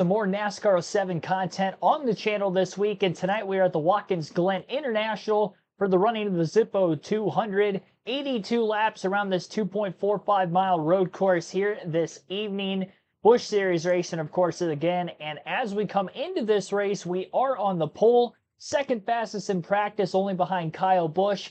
Some more NASCAR 07 content on the channel this week, and tonight we are at the Watkins Glen International for the running of the Zippo 200. 82 laps around this 2.45 mile road course here this evening. Busch Series racing, of course, again, and as we come into this race, we are on the pole, second fastest in practice, only behind Kyle Busch.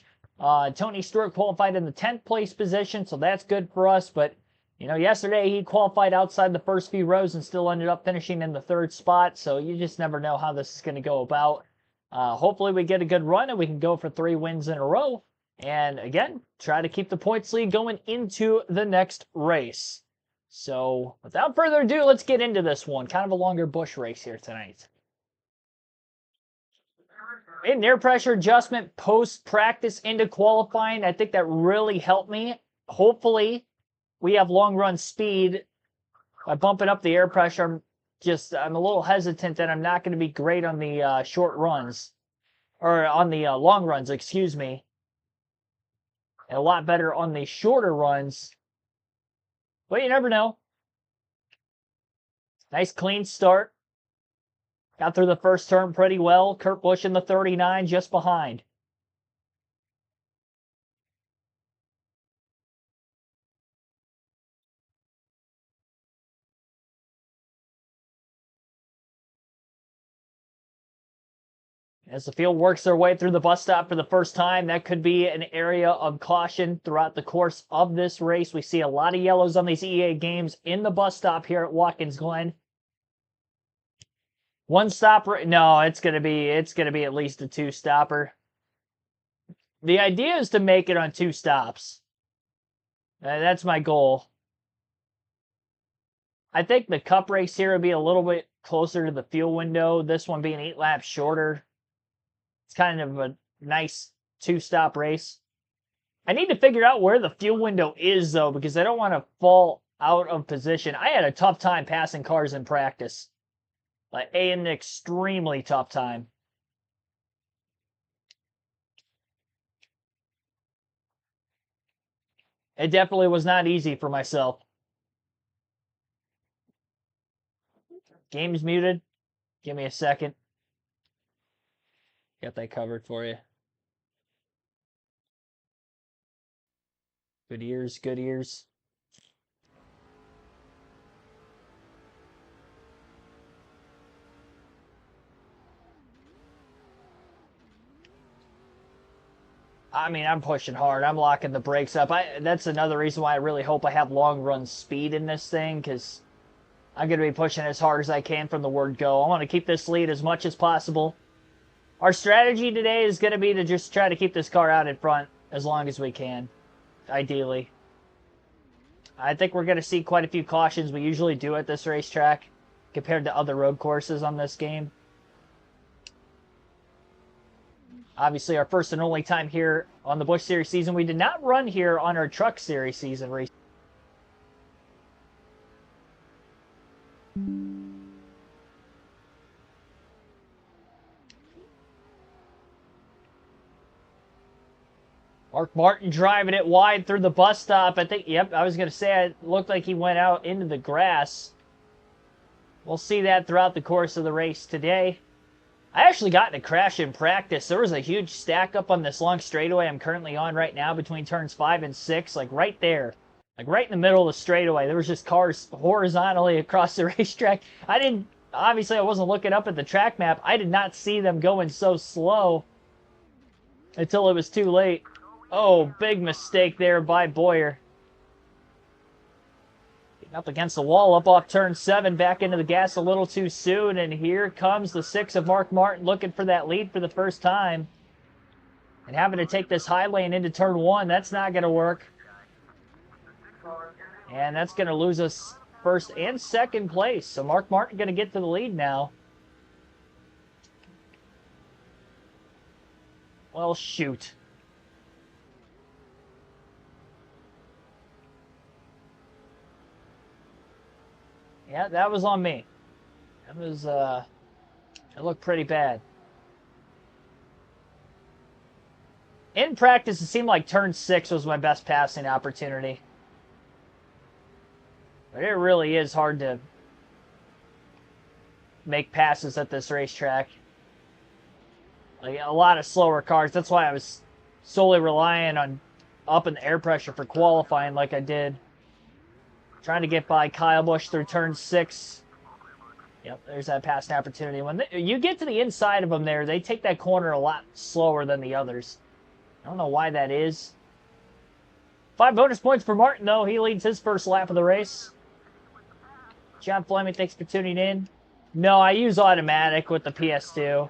Tony Stewart qualified in the 10th place position, so that's good for us, but you know, yesterday he qualified outside the first few rows and still ended up finishing in the third spot, so you just never know how this is going to go about. Hopefully we get a good run and we can go for 3 wins in a row. And again, try to keep the points lead going into the next race. So without further ado, let's get into this one. Kind of a longer Busch race here tonight. In air pressure adjustment post-practice into qualifying, I think that really helped me. Hopefully we have long run speed. By bumping up the air pressure, I'm a little hesitant that I'm not going to be great on the short runs. Or on the long runs, excuse me. And a lot better on the shorter runs. But you never know. Nice clean start. Got through the first turn pretty well. Kurt Busch in the 39 just behind. As the field works their way through the bus stop for the first time, that could be an area of caution throughout the course of this race. We see a lot of yellows on these EA games in the bus stop here at Watkins Glen. One stopper? No, it's gonna be at least a 2-stopper. The idea is to make it on 2 stops. That's my goal. I think the Cup race here would be a little bit closer to the fuel window. This one being 8 laps shorter. It's kind of a nice 2-stop race. I need to figure out where the fuel window is, though, because I don't want to fall out of position. I had a tough time passing cars in practice. Like, an extremely tough time. It definitely was not easy for myself. Game's muted. Give me a second. Got that covered for you. Good ears, good ears. I mean, I'm pushing hard. I'm locking the brakes up. That's another reason why I really hope I have long run speed in this thing, because I'm going to be pushing as hard as I can from the word go. I want to keep this lead as much as possible. Our strategy today is going to be to just try to keep this car out in front as long as we can, ideally. I think we're going to see quite a few cautions we usually do at this racetrack compared to other road courses on this game. Obviously, our first and only time here on the Busch Series season. We did not run here on our Truck Series season race. Mark Martin driving it wide through the bus stop. I think, yep, I was going to say it looked like he went out into the grass. We'll see that throughout the course of the race today. I actually got in a crash in practice. There was a huge stack up on this long straightaway I'm currently on right now between turns 5 and 6, like right there. Like right in the middle of the straightaway. There was just cars horizontally across the racetrack. Obviously I wasn't looking up at the track map. I did not see them going so slow until it was too late. Oh, big mistake there by Boyer. Getting up against the wall, up off turn 7, back into the gas a little too soon, and here comes the 6 of Mark Martin looking for that lead for the first time. And having to take this high lane into turn 1, that's not going to work. And that's going to lose us first and second place. So Mark Martin going to get to the lead now. Well, shoot. Yeah, that was on me. It looked pretty bad. In practice, it seemed like turn 6 was my best passing opportunity. But it really is hard to make passes at this racetrack. Like a lot of slower cars. That's why I was solely relying on upping the air pressure for qualifying like I did. Trying to get by Kyle Busch through turn 6. Yep, there's that passing opportunity. When you get to the inside of them there, they take that corner a lot slower than the others. I don't know why that is. 5 bonus points for Martin, though. He leads his first lap of the race. John Fleming, thanks for tuning in. No, I use automatic with the PS2.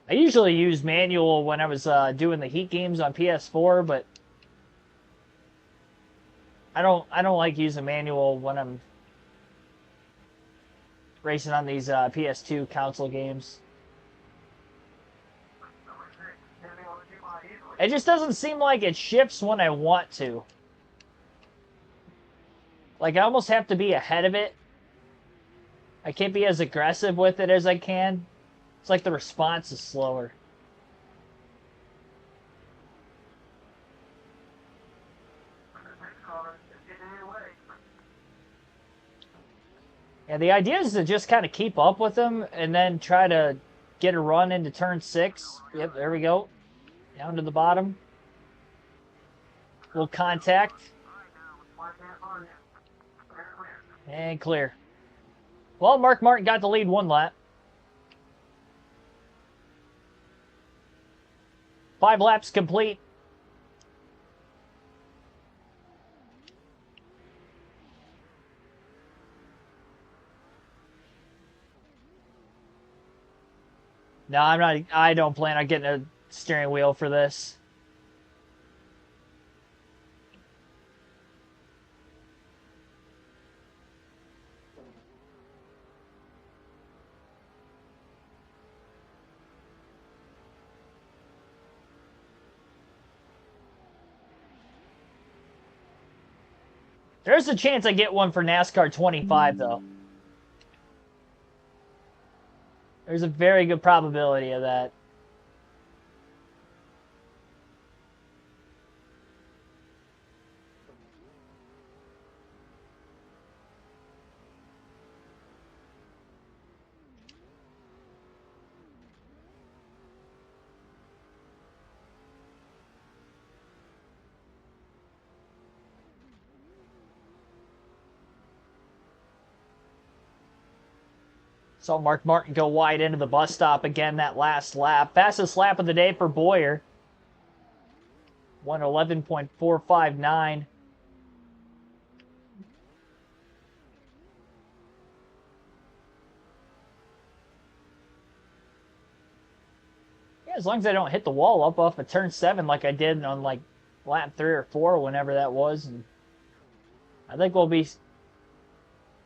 I usually use manual when I was doing the Heat games on PS4, but I don't like using manual when I'm racing on these PS2 console games. It just doesn't seem like it shifts when I want to. Like, I almost have to be ahead of it. I can't be as aggressive with it as I can. It's like the response is slower. Yeah, the idea is to just kind of keep up with them and then try to get a run into turn 6. Yep, there we go. Down to the bottom. Little contact. And clear. Well, Mark Martin got the lead 1 lap. 5 laps complete. No, I don't plan on getting a steering wheel for this. There's a chance I get one for NASCAR 25, though. There's a very good probability of that. Saw Mark Martin go wide into the bus stop again that last lap. Fastest lap of the day for Boyer. 1:11.459. Yeah, as long as I don't hit the wall up off of turn 7 like I did on like lap 3 or 4, whenever that was. And I think we'll be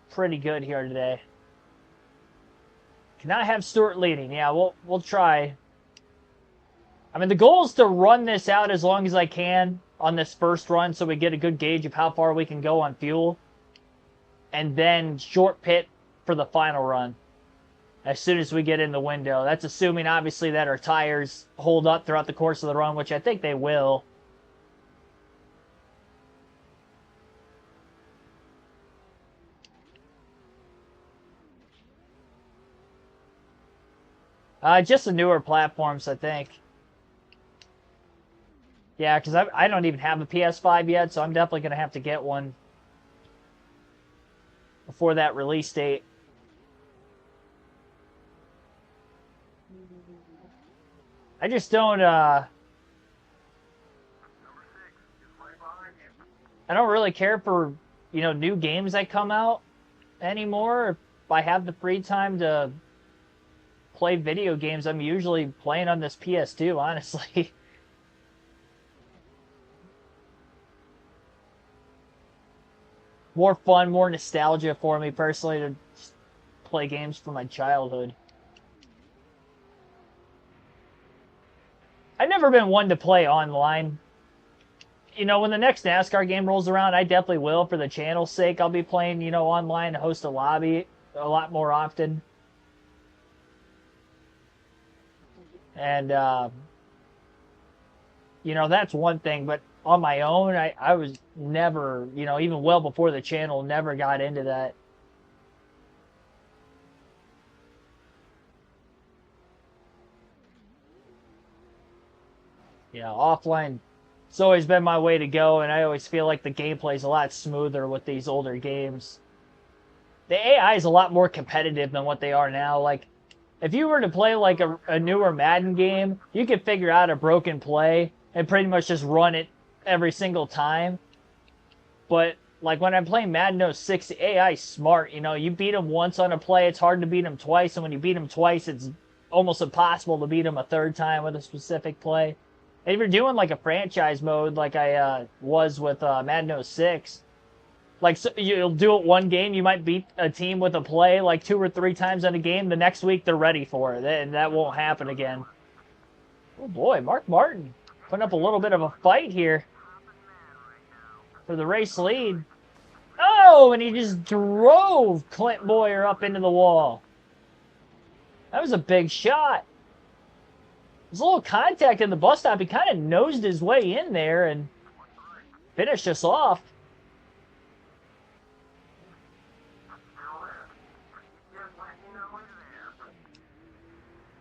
pretty good here today. Can I have Stewart leading? Yeah, we'll try. I mean, the goal is to run this out as long as I can on this first run so we get a good gauge of how far we can go on fuel. And then short pit for the final run as soon as we get in the window. That's assuming, obviously, that our tires hold up throughout the course of the run, which I think they will. Just the newer platforms, I think. Yeah, because I don't even have a PS5 yet, so I'm definitely going to have to get one before that release date. I just don't, I don't really care for, new games that come out anymore. If I have the free time to play video games, I'm usually playing on this PS2, honestly. More fun, more nostalgia for me personally to play games from my childhood. I've never been one to play online. When the next NASCAR game rolls around, I definitely will. For the channel's sake, I'll be playing, online, host a lobby a lot more often. And, that's one thing. But on my own, I was never, even well before the channel, never got into that. Yeah, offline, it's always been my way to go, and I always feel like the gameplay's a lot smoother with these older games. The AI is a lot more competitive than what they are now. Like, if you were to play like a newer Madden game, you could figure out a broken play and pretty much just run it every single time. But like when I'm playing Madden 06, the AI is smart. You know, you beat them once on a play, it's hard to beat them twice, and when you beat them twice, it's almost impossible to beat them a third time with a specific play. And if you're doing like a franchise mode, like I was with Madden 06, like, so you'll do it one game, you might beat a team with a play like 2 or 3 times in a game. The next week, they're ready for it, and that won't happen again. Oh boy, Mark Martin putting up a little bit of a fight here for the race lead. Oh, and he just drove Clint Boyer up into the wall. That was a big shot. There's a little contact in the bus stop. He kind of nosed his way in there and finished us off.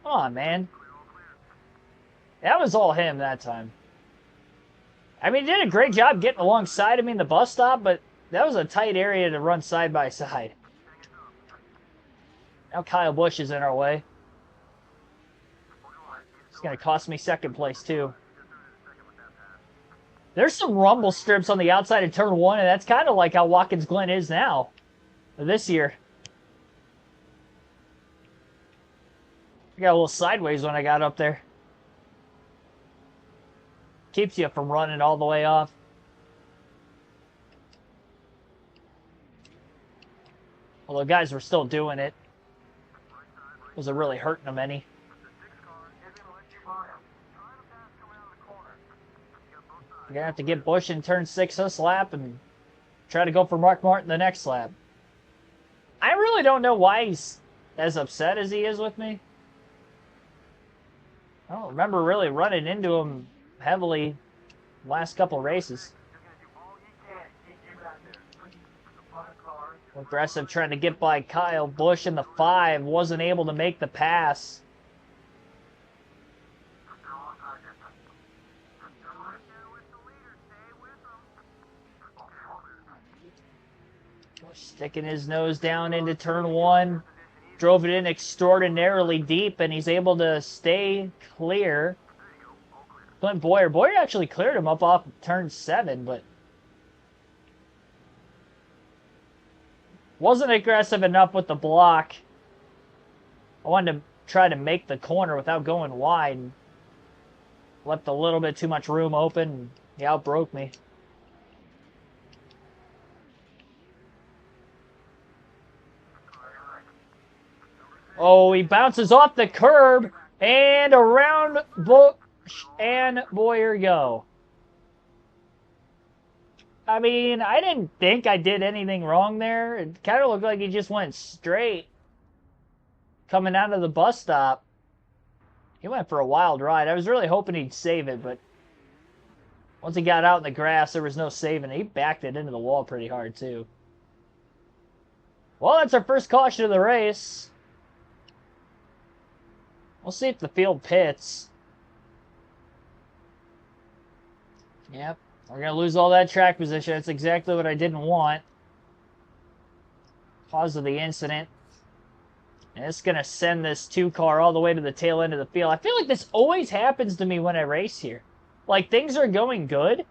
Come on, man. That was all him that time. I mean, he did a great job getting alongside of me in the bus stop, but that was a tight area to run side by side. Now Kyle Busch is in our way. It's going to cost me second place, too. There's some rumble strips on the outside of turn 1, and that's kind of like how Watkins Glen is now, this year. I got a little sideways when I got up there. Keeps you from running all the way off. Although guys were still doing it. Wasn't really hurting them any. We're going to have to get Busch in turn 6 this lap and try to go for Mark Martin the next lap. I really don't know why he's as upset as he is with me. I don't remember really running into him heavily last couple races. Aggressive trying to get by Kyle Busch in the 5. Wasn't able to make the pass. Busch sticking his nose down into turn 1. Drove it in extraordinarily deep, and he's able to stay clear. Clint Boyer. Boyer actually cleared him up off turn 7, but wasn't aggressive enough with the block. I wanted to try to make the corner without going wide. Left a little bit too much room open. He outbroke me. Oh, he bounces off the curb, and around Busch and Boyer go. I mean, I didn't think I did anything wrong there. It kind of looked like he just went straight coming out of the bus stop. He went for a wild ride. I was really hoping he'd save it, but once he got out in the grass, there was no saving it. He backed it into the wall pretty hard, too. Well, that's our first caution of the race. We'll see if the field pits. Yep, we're going to lose all that track position. That's exactly what I didn't want. Cause of the incident. And it's going to send this 2-car all the way to the tail end of the field. I feel like this always happens to me when I race here. Like, things are going good,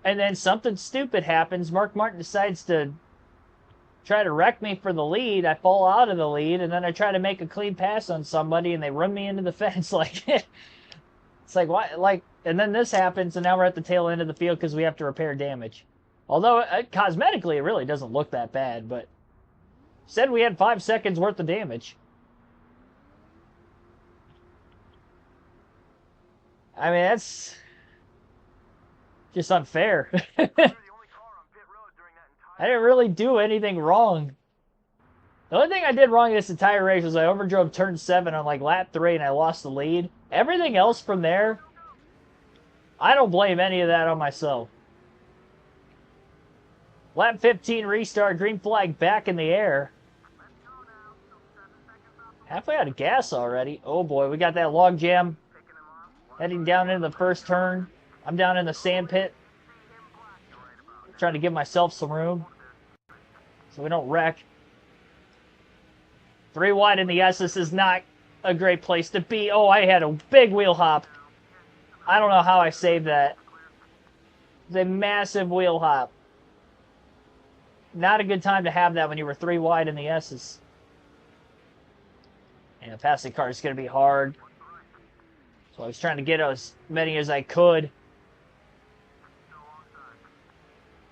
and then something stupid happens. Mark Martin decides to try to wreck me for the lead. I fall out of the lead, and then I try to make a clean pass on somebody, and they run me into the fence. Like, it's like, why? Like, and then this happens, and now we're at the tail end of the field because we have to repair damage. Although, cosmetically, it really doesn't look that bad, but said we had 5 seconds worth of damage. I mean, that's just unfair. I didn't really do anything wrong. The only thing I did wrong in this entire race was I overdrove turn 7 on like lap 3 and I lost the lead. Everything else from there, I don't blame any of that on myself. Lap 15 restart, green flag back in the air. Halfway out of gas already. Oh boy, we got that log jam Heading down into the first turn. I'm down in the sand pit. Trying to give myself some room so we don't wreck. 3 wide in the S. This is not a great place to be. Oh, I had a big wheel hop. I don't know how I saved that. It's a massive wheel hop. Not a good time to have that when you were 3 wide in the S's. And passing car is going to be hard. So I was trying to get as many as I could.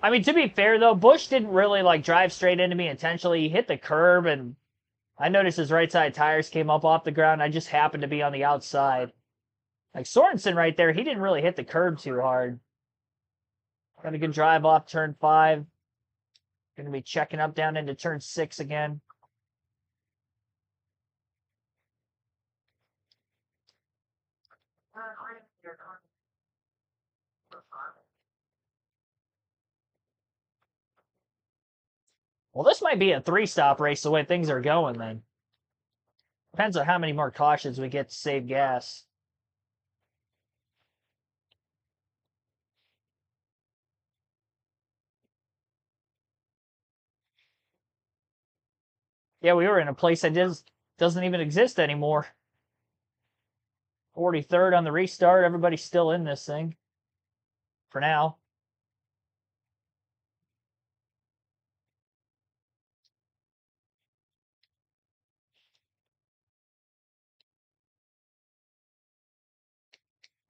I mean, to be fair, though, Busch didn't really, like, drive straight into me intentionally. He hit the curb, and I noticed his right side tires came up off the ground. I just happened to be on the outside. Like, Sorensen right there, he didn't really hit the curb too hard. Got a good drive off turn 5. Going to be checking up down into turn 6 again. Well, this might be a 3-stop race the way things are going, then. Depends on how many more cautions we get to save gas. Yeah, we were in a place that doesn't even exist anymore. 43rd on the restart. Everybody's still in this thing. For now.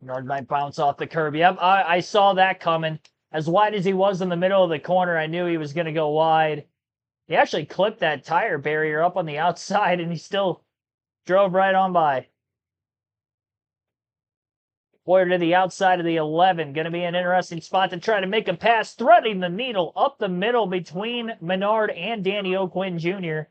Nord might bounce off the curb. Yep, I saw that coming. As wide as he was in the middle of the corner, I knew he was going to go wide. He actually clipped that tire barrier up on the outside, and he still drove right on by. Boyer to the outside of the 11. Going to be an interesting spot to try to make a pass, threading the needle up the middle between Menard and Danny O'Quinn Jr.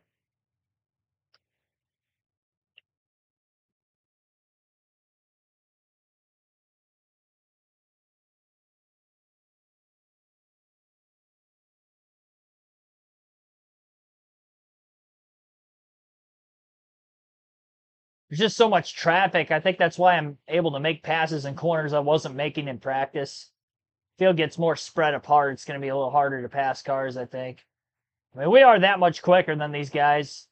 There's just so much traffic. I think that's why I'm able to make passes in corners I wasn't making in practice. Field gets more spread apart. It's going to be a little harder to pass cars, I think. I mean, we are that much quicker than these guys.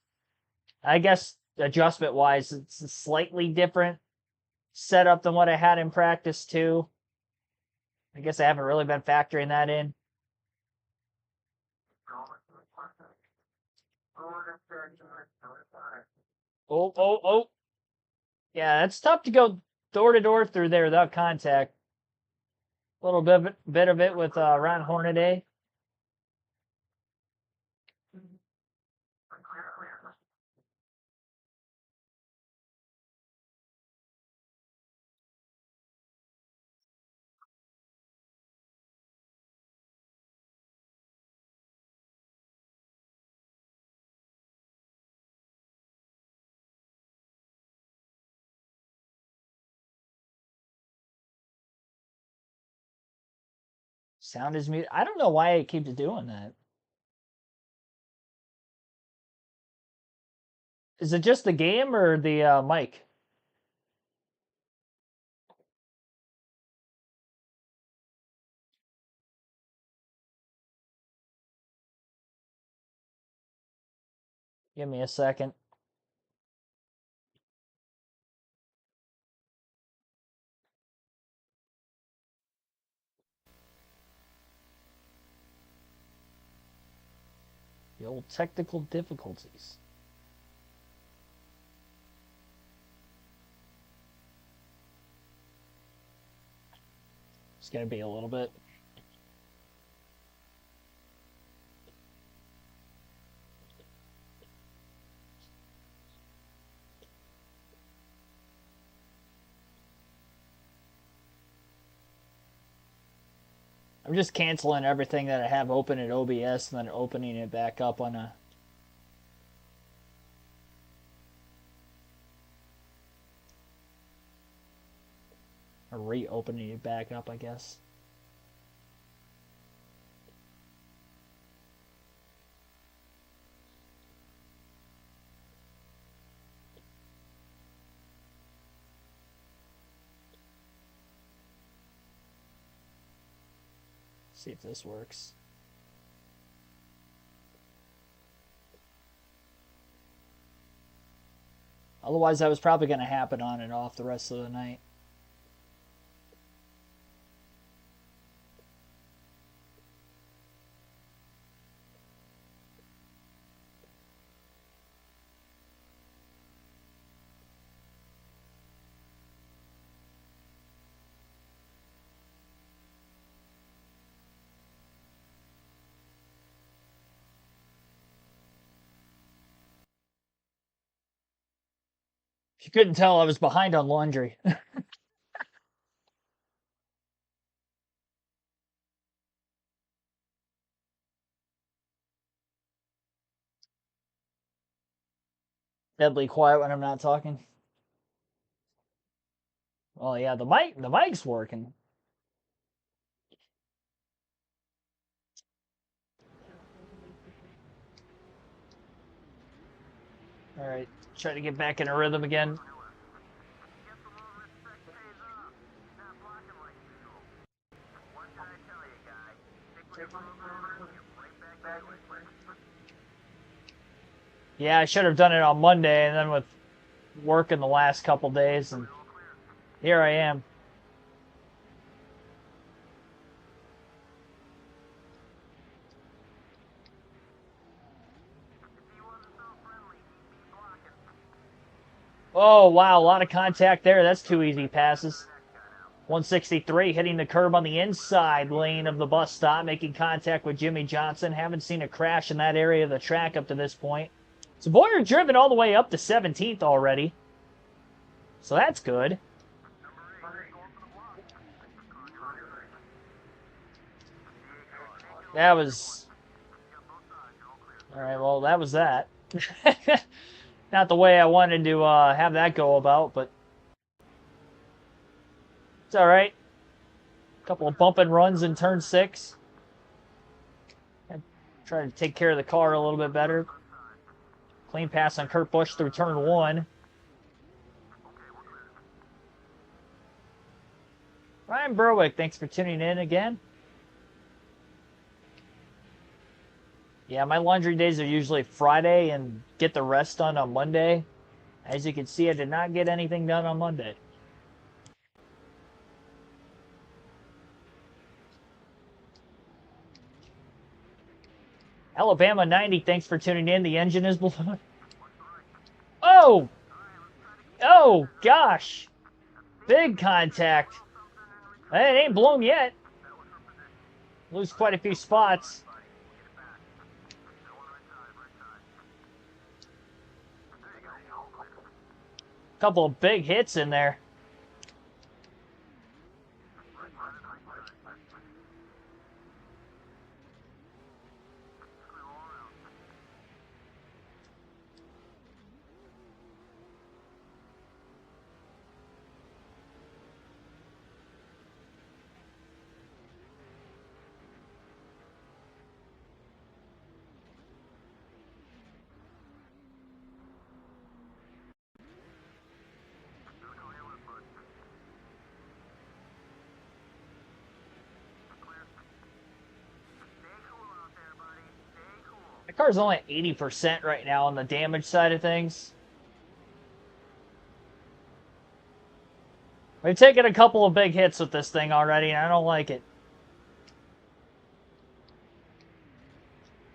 I guess adjustment-wise, it's a slightly different setup than what I had in practice, too. I guess I haven't really been factoring that in. Oh, oh, oh. Yeah, it's tough to go door-to-door through there without contact. A little bit of it with Ron Hornaday. Sound is muted. I don't know why it keeps doing that. Is it just the game or the mic? Give me a second. The old technical difficulties. It's going to be a little bit. I'm just canceling everything that I have open at OBS and then opening it back up on a... or reopening it back up, I guess. See if this works. Otherwise, that was probably going to happen on and off the rest of the night. If you couldn't tell, I was behind on laundry. Deadly quiet when I'm not talking. Well, yeah, the mic's working. All right, try to get back in a rhythm again. Yeah, I should have done it on Monday, and then with work in the last couple days, and here I am. Oh, wow, a lot of contact there. That's two easy passes. 163 hitting the curb on the inside lane of the bus stop, making contact with Jimmy Johnson. Haven't seen a crash in that area of the track up to this point. So Boyer driven all the way up to 17th already. So that's good. That was... All right, well, that was that. Not the way I wanted to have that go about, but it's all right. A couple of bump and runs in turn 6. Trying to take care of the car a little bit better. Clean pass on Kurt Busch through turn 1. Ryan Berwick, thanks for tuning in again. Yeah, my laundry days are usually Friday and get the rest done on Monday. As you can see, I did not get anything done on Monday. Alabama 90, thanks for tuning in. The engine is blown. Oh! Oh, gosh. Big contact. It ain't blown yet. Lose quite a few spots. Couple of big hits in there. The car's only at 80% right now on the damage side of things. We've taken a couple of big hits with this thing already, and I don't like it.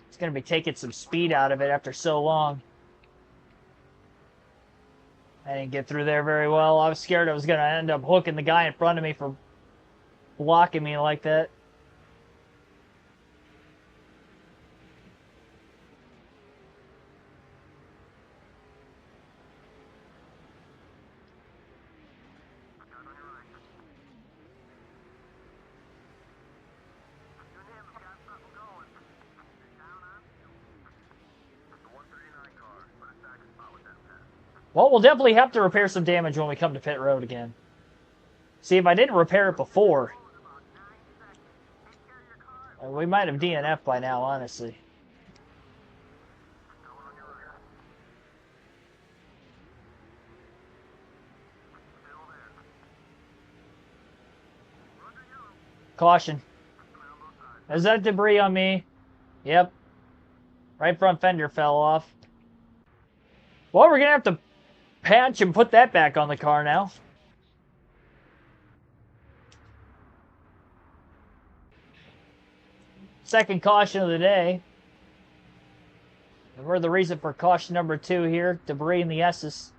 It's going to be taking some speed out of it after so long. I didn't get through there very well. I was scared I was going to end up hooking the guy in front of me for blocking me like that. Well, we'll definitely have to repair some damage when we come to pit road again. See, if I didn't repair it before, we might have DNF'd by now, honestly. Caution. Is that debris on me? Yep. Right front fender fell off. Well, we're going to have to patch and put that back on the car now. Second caution of the day. And we're the reason for caution number 2 here. Debris in the S's.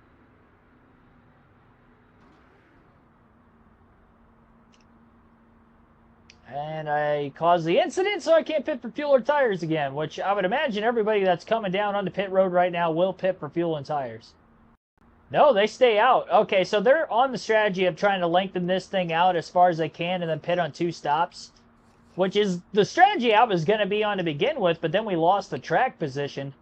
And I caused the incident, so I can't pit for fuel or tires again, which I would imagine everybody that's coming down onto pit road right now will pit for fuel and tires. No, they stay out. Okay, so they're on the strategy of trying to lengthen this thing out as far as they can and then pit on 2 stops, which is the strategy I was going to be on to begin with, but then we lost the track position.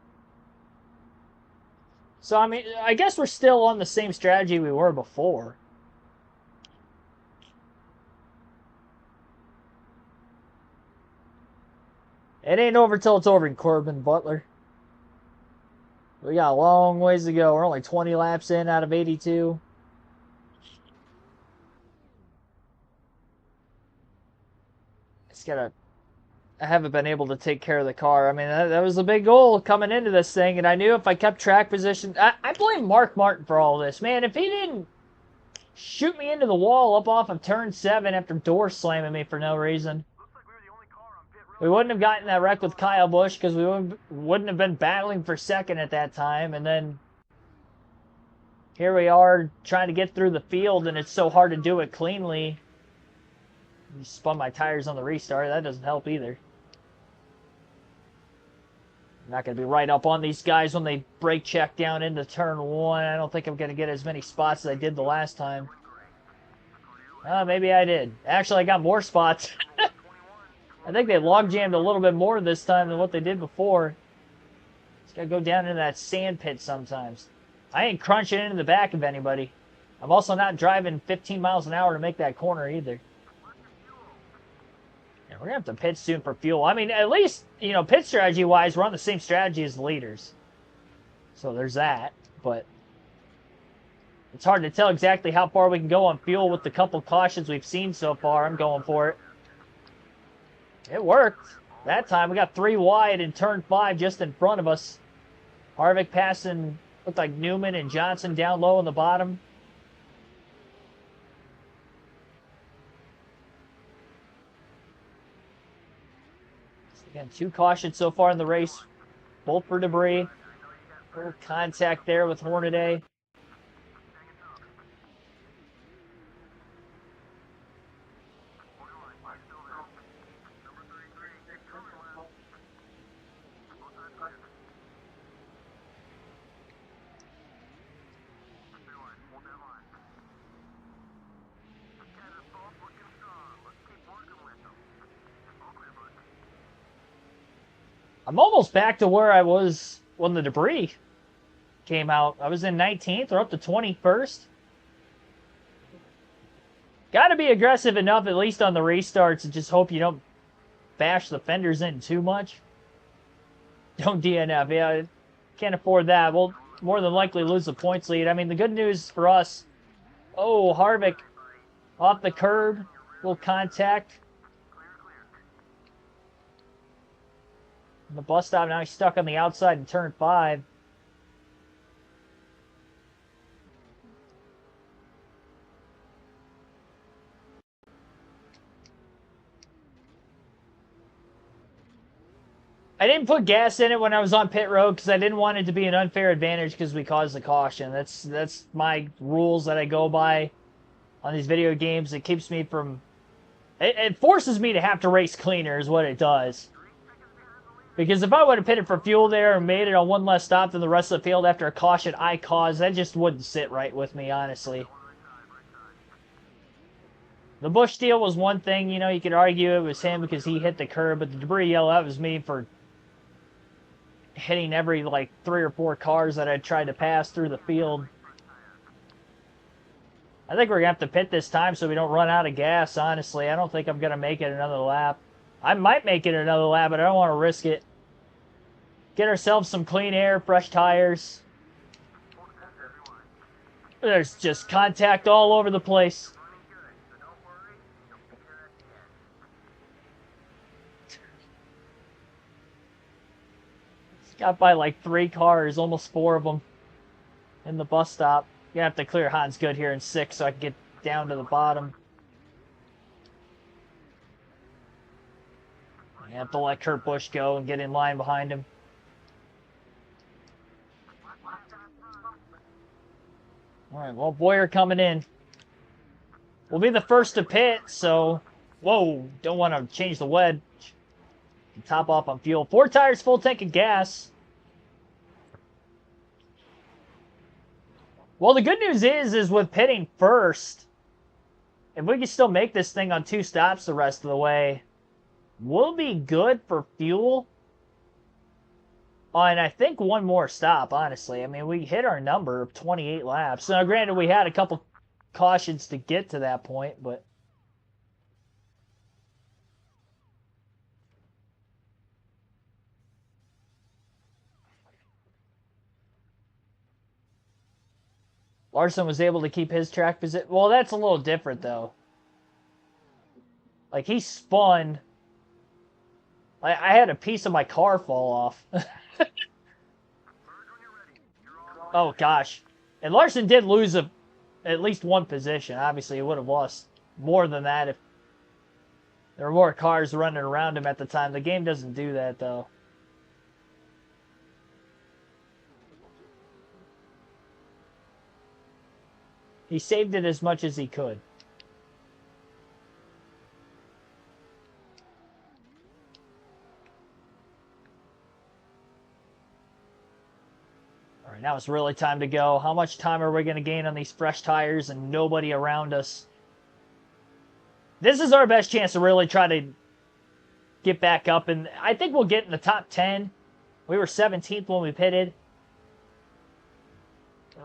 So, I mean, I guess we're still on the same strategy we were before. It ain't over till it's over in Corbin, Butler. We got a long ways to go. We're only 20 laps in out of 82. I haven't been able to take care of the car. I mean, that was the big goal coming into this thing, and I knew if I kept track position... I blame Mark Martin for all this. Man, if he didn't shoot me into the wall up off of turn 7 after door slamming me for no reason, we wouldn't have gotten that wreck with Kyle Busch because we wouldn't have been battling for second at that time. And then here we are trying to get through the field, and it's so hard to do it cleanly. You spun my tires on the restart. That doesn't help either. I'm not going to be right up on these guys when they brake check down into turn 1. I don't think I'm going to get as many spots as I did the last time. Maybe I did. Actually, I got more spots. I think they log jammed a little bit more this time than what they did before. Just gotta go down into that sand pit sometimes. I ain't crunching into the back of anybody. I'm also not driving 15 miles an hour to make that corner either. Yeah, we're gonna have to pit soon for fuel. I mean, at least, you know, pit strategy wise, we're on the same strategy as the leaders. So there's that, but it's hard to tell exactly how far we can go on fuel with the couple cautions we've seen so far. I'm going for it. It worked. That time we got 3 wide in turn 5 just in front of us. Harvick passing, looked like Newman and Johnson down low in the bottom. Again, 2 cautions so far in the race, both for debris. A little contact there with Hornaday. I'm almost back to where I was when the debris came out. I was in 19th or up to 21st. Got to be aggressive enough, at least on the restarts, and just hope you don't bash the fenders in too much. Don't DNF. Yeah, can't afford that. We'll more than likely lose the points lead. I mean, the good news for us, oh, Harvick off the curb, little contact. The bus stop, now he's stuck on the outside in turn 5. I didn't put gas in it when I was on pit road because I didn't want it to be an unfair advantage because we caused the caution. That's my rules that I go by on these video games. It keeps me from... It forces me to have to race cleaner is what it does. Because if I would have pitted for fuel there and made it on 1 less stop than the rest of the field after a caution I caused, that just wouldn't sit right with me, honestly. The Busch deal was one thing, you know, you could argue it was him because he hit the curb, but the debris yellow, that was me for hitting every, like, 3 or 4 cars that I tried to pass through the field. I think we're going to have to pit this time so we don't run out of gas, honestly. I don't think I'm going to make it another lap. I might make it another lap, but I don't want to risk it. Get ourselves some clean air, fresh tires. There's just contact all over the place. Got by like 3 cars, almost 4 of them in the bus stop. You have to clear Hans good here in 6 so I can get down to the bottom. You have to let Kurt Busch go and get in line behind him. All right, well, Boyer coming in. We'll be the first to pit, so... Whoa, don't want to change the wedge. Top off on fuel. 4 tires, full tank of gas. Well, the good news is with pitting first, if we can still make this thing on 2 stops the rest of the way, we'll be good for fuel. And I think 1 more stop, honestly. I mean, we hit our number of 28 laps. Now, granted, we had a couple cautions to get to that point, but... Larson was able to keep his track position. Well, that's a little different, though. Like, he spun. I had a piece of my car fall off. Oh, gosh. And Larson did lose at least 1 position. Obviously, he would have lost more than that if there were more cars running around him at the time. The game doesn't do that, though. He saved it as much as he could. All right, now it's really time to go. How much time are we going to gain on these fresh tires and nobody around us? This is our best chance to really try to get back up, and I think we'll get in the top 10. We were 17th when we pitted.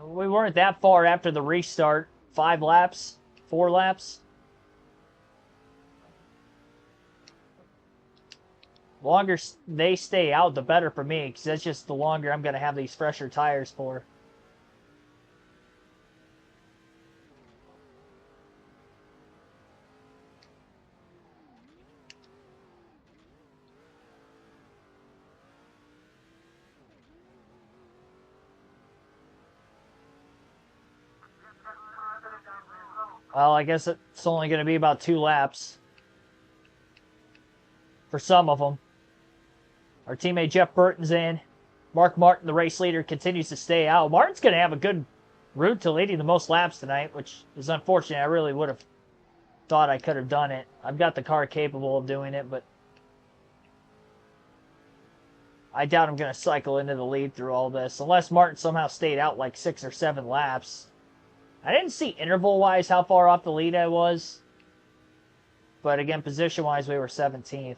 We weren't that far after the restart. 5 laps, 4 laps. The longer they stay out, the better for me, because that's just the longer I'm going to have these fresher tires for. Well, I guess it's only going to be about 2 laps for some of them. Our teammate Jeff Burton's in. Mark Martin, the race leader, continues to stay out. Martin's going to have a good route to leading the most laps tonight, which is unfortunate. I really would have thought I could have done it. I've got the car capable of doing it, but I doubt I'm going to cycle into the lead through all this, unless Martin somehow stayed out like 6 or 7 laps. I didn't see interval-wise how far off the lead I was. But again, position-wise, we were 17th.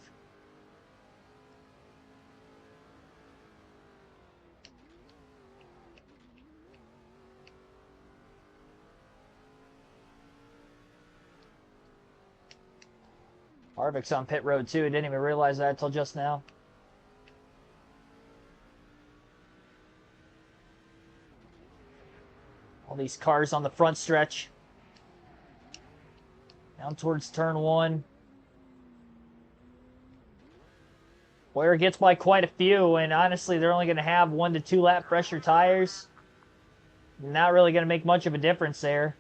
Harvick's on pit road, too. I didn't even realize that until just now. All these cars on the front stretch. Down towards turn 1. Boyer gets by quite a few, and honestly, they're only going to have 1 to 2 lap fresher tires. Not really going to make much of a difference there.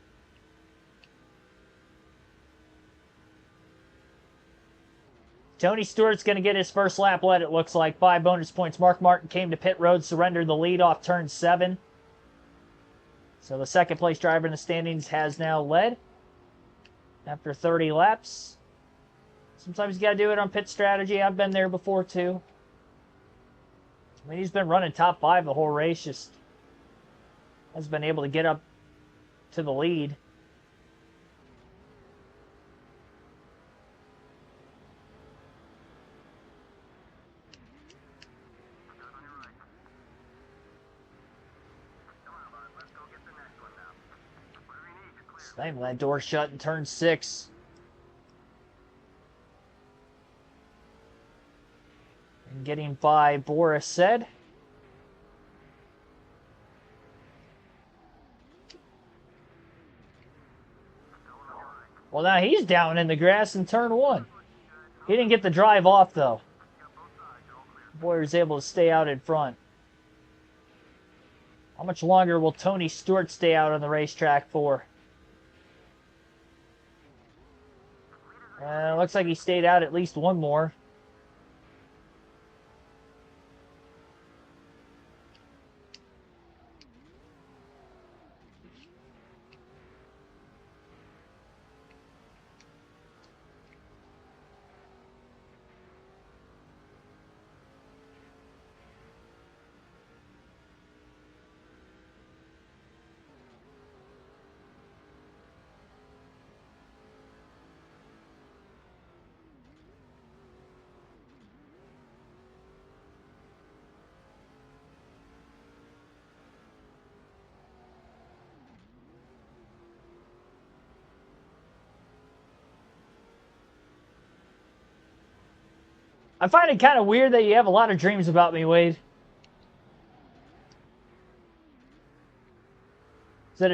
Tony Stewart's going to get his first lap led, it looks like. 5 bonus points. Mark Martin came to pit road, surrendered the lead off turn 7. So the second place driver in the standings has now led after 30 laps. Sometimes you got to do it on pit strategy. I've been there before too. I mean, he's been running top 5 the whole race, just hasn't been able to get up to the lead. Slam that door shut in turn 6. And getting by Boris said. Well, now he's down in the grass in turn 1. He didn't get the drive off, though. Boyer's able to stay out in front. How much longer will Tony Stewart stay out on the racetrack for? Looks like he stayed out at least one more. I find it kind of weird that you have a lot of dreams about me, Wade. Is that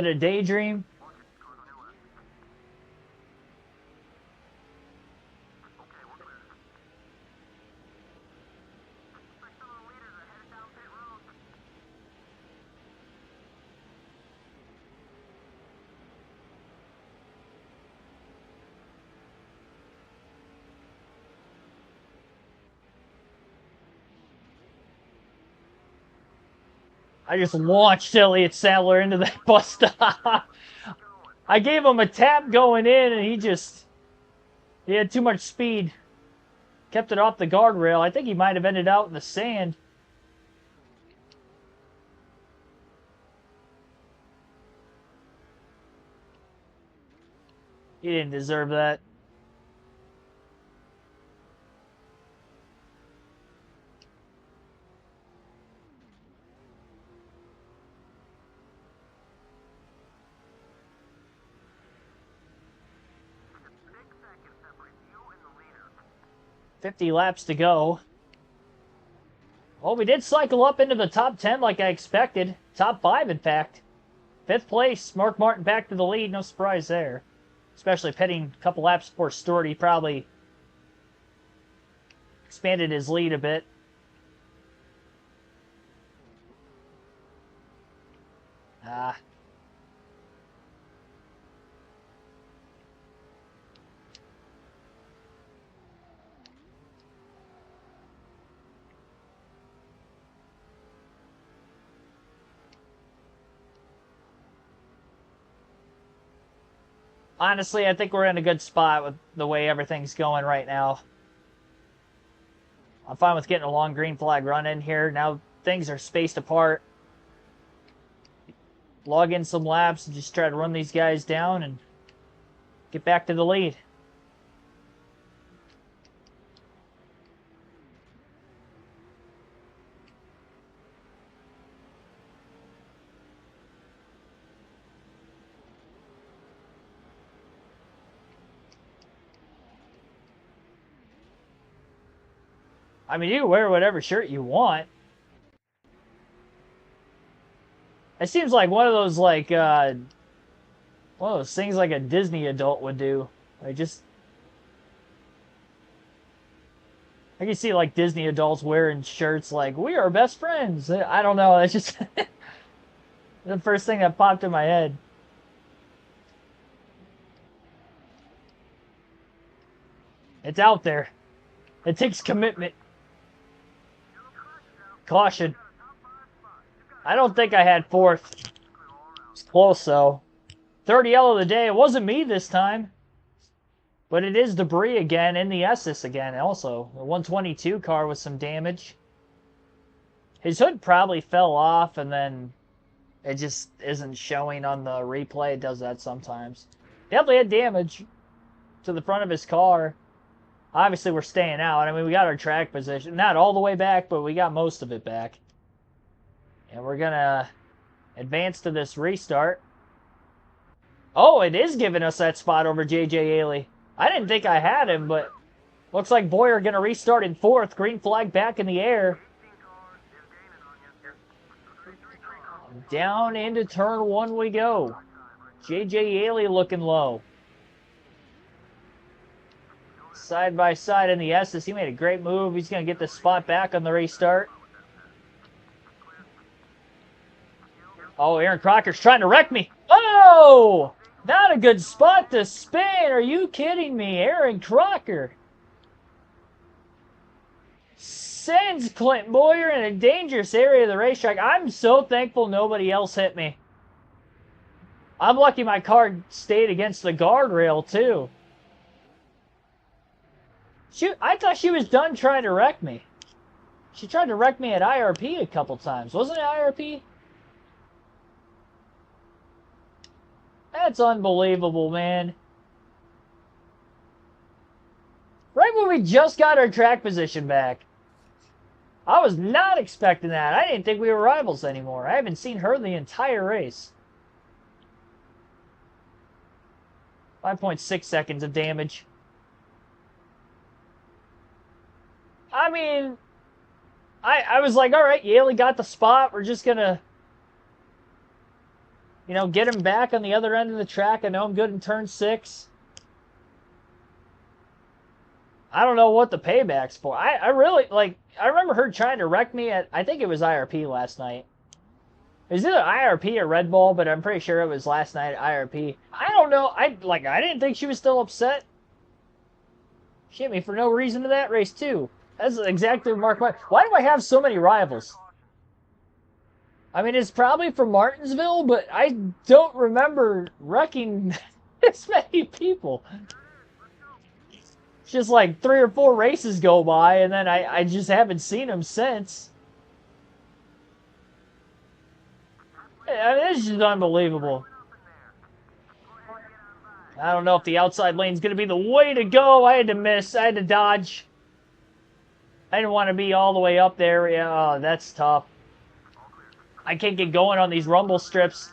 a daydream? I just launched Elliott Sadler into that bus stop. I gave him a tap going in, and he had too much speed. Kept it off the guardrail. I think he might have ended out in the sand. He didn't deserve that. .50 laps to go. Well, we did cycle up into the top 10 like I expected. Top 5, in fact. 5th place, Mark Martin back to the lead. No surprise there. Especially pitting a couple laps before Stewart. He probably expanded his lead a bit. Honestly, I think we're in a good spot with the way everything's going right now. I'm fine with getting a long green flag run in here. Now things are spaced apart. Log in some laps and just try to run these guys down and get back to the lead. I mean, you can wear whatever shirt you want. It seems like one of those things like a Disney adult would do. I can see like Disney adults wearing shirts like "We are best friends." I don't know. It's just the first thing that popped in my head. It's out there. It takes commitment. Caution. I don't think I had 4th. It's close, though. 3rd yellow of the day. It wasn't me this time. But it is debris again in the Esses again also. The 122 car with some damage. His hood probably fell off and then it just isn't showing on the replay. It does that sometimes. Definitely had damage to the front of his car. Obviously, we're staying out. I mean, we got our track position. Not all the way back, but we got most of it back. And we're going to advance to this restart. Oh, it is giving us that spot over J.J. Ailey. I didn't think I had him, but looks like Boyer going to restart in 4th. Green flag back in the air. Down into turn 1 we go. J.J. Ailey looking low. Side by side in the S's. He made a great move. He's going to get the spot back on the restart. Oh, Aaron Crocker's trying to wreck me. Oh! Not a good spot to spin. Are you kidding me? Aaron Crocker sends Clint Boyer in a dangerous area of the racetrack. I'm so thankful nobody else hit me. I'm lucky my car stayed against the guardrail, too. I thought she was done trying to wreck me. She tried to wreck me at IRP a couple times. Wasn't it IRP? That's unbelievable, man. Right when we just got our track position back. I was not expecting that. I didn't think we were rivals anymore. I haven't seen her the entire race. 5.6 seconds of damage. I mean, I was like, all right, Yaley got the spot. We're just going to, you know, get him back on the other end of the track. I know I'm good in turn 6. I don't know what the payback's for. I really, like, I remember her trying to wreck me at, I think it was IRP last night. It was either IRP or Red Bull, but I'm pretty sure it was last night at IRP. I don't know. I didn't think she was still upset. She hit me for no reason to that race, too. That's exactly Mark. Why do I have so many rivals? I mean, it's probably from Martinsville, but I don't remember wrecking this many people. It's just like 3 or 4 races go by, and then I just haven't seen them since. I mean, this is unbelievable. I don't know if the outside lane's going to be the way to go. I had to miss. I had to dodge. I didn't want to be all the way up there. Yeah, oh, that's tough. I can't get going on these rumble strips.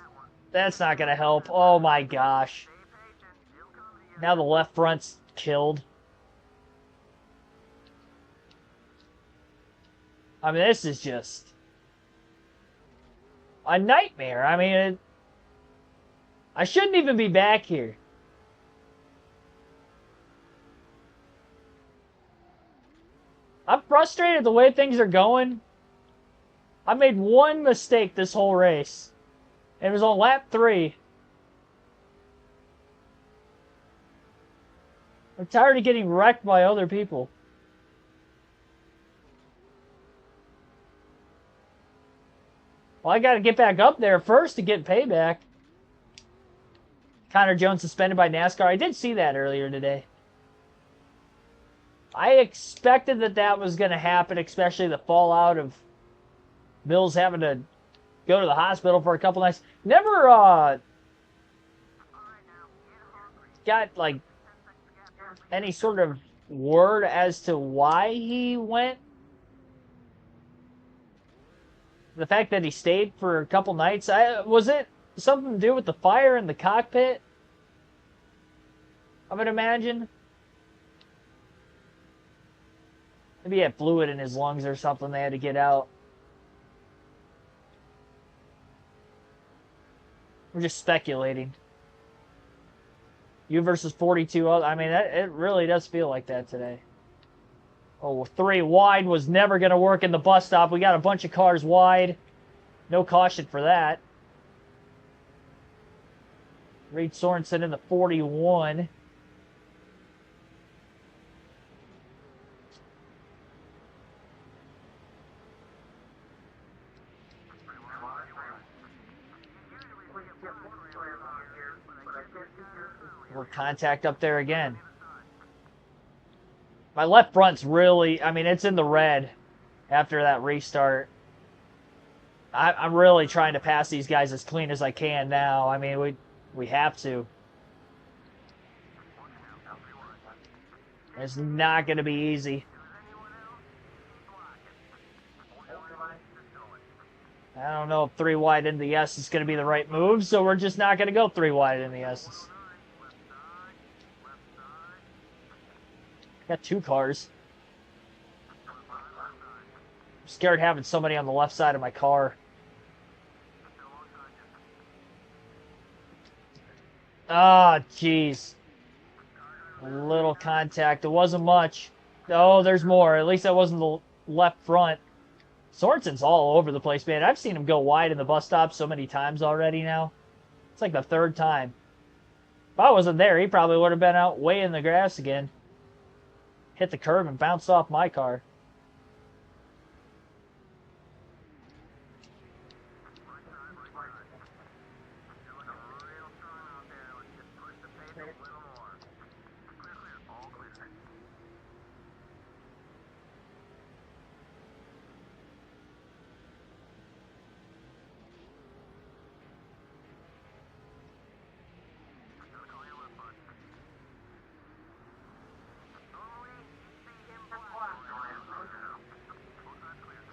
That's not going to help. Oh, my gosh. Now the left front's killed. I mean, this is just a nightmare. I mean, I shouldn't even be back here. I'm frustrated the way things are going. I made one mistake this whole race. It was on lap 3. I'm tired of getting wrecked by other people. Well, I got to get back up there first to get payback. Connor Jones suspended by NASCAR. I did see that earlier today. I expected that was going to happen, especially the fallout of Mills having to go to the hospital for a couple nights. Never got, like, any sort of word as to why he went. The fact that he stayed for a couple nights, was it something to do with the fire in the cockpit? I would imagine. Maybe he had fluid in his lungs or something they had to get out. We're just speculating. You versus 42. I mean, it really does feel like that today. Oh, 3 wide was never going to work in the bus stop. We got a bunch of cars wide. No caution for that. Reed Sorensen in the 41. We're contact up there again. My left front's really, I mean, it's in the red after that restart. I'm really trying to pass these guys as clean as I can now. I mean, we have to. It's not going to be easy. I don't know if 3 wide in the S is going to be the right move, so we're just not going to go 3 wide in the S's. Got 2 cars. I'm scared having somebody on the left side of my car. Ah, jeez. A little contact. It wasn't much. Oh, there's more. At least that wasn't the left front. Sorensen's all over the place, man. I've seen him go wide in the bus stop so many times already now. It's like the third time. If I wasn't there, he probably would have been out way in the grass again. Hit the curb and bounced off my car.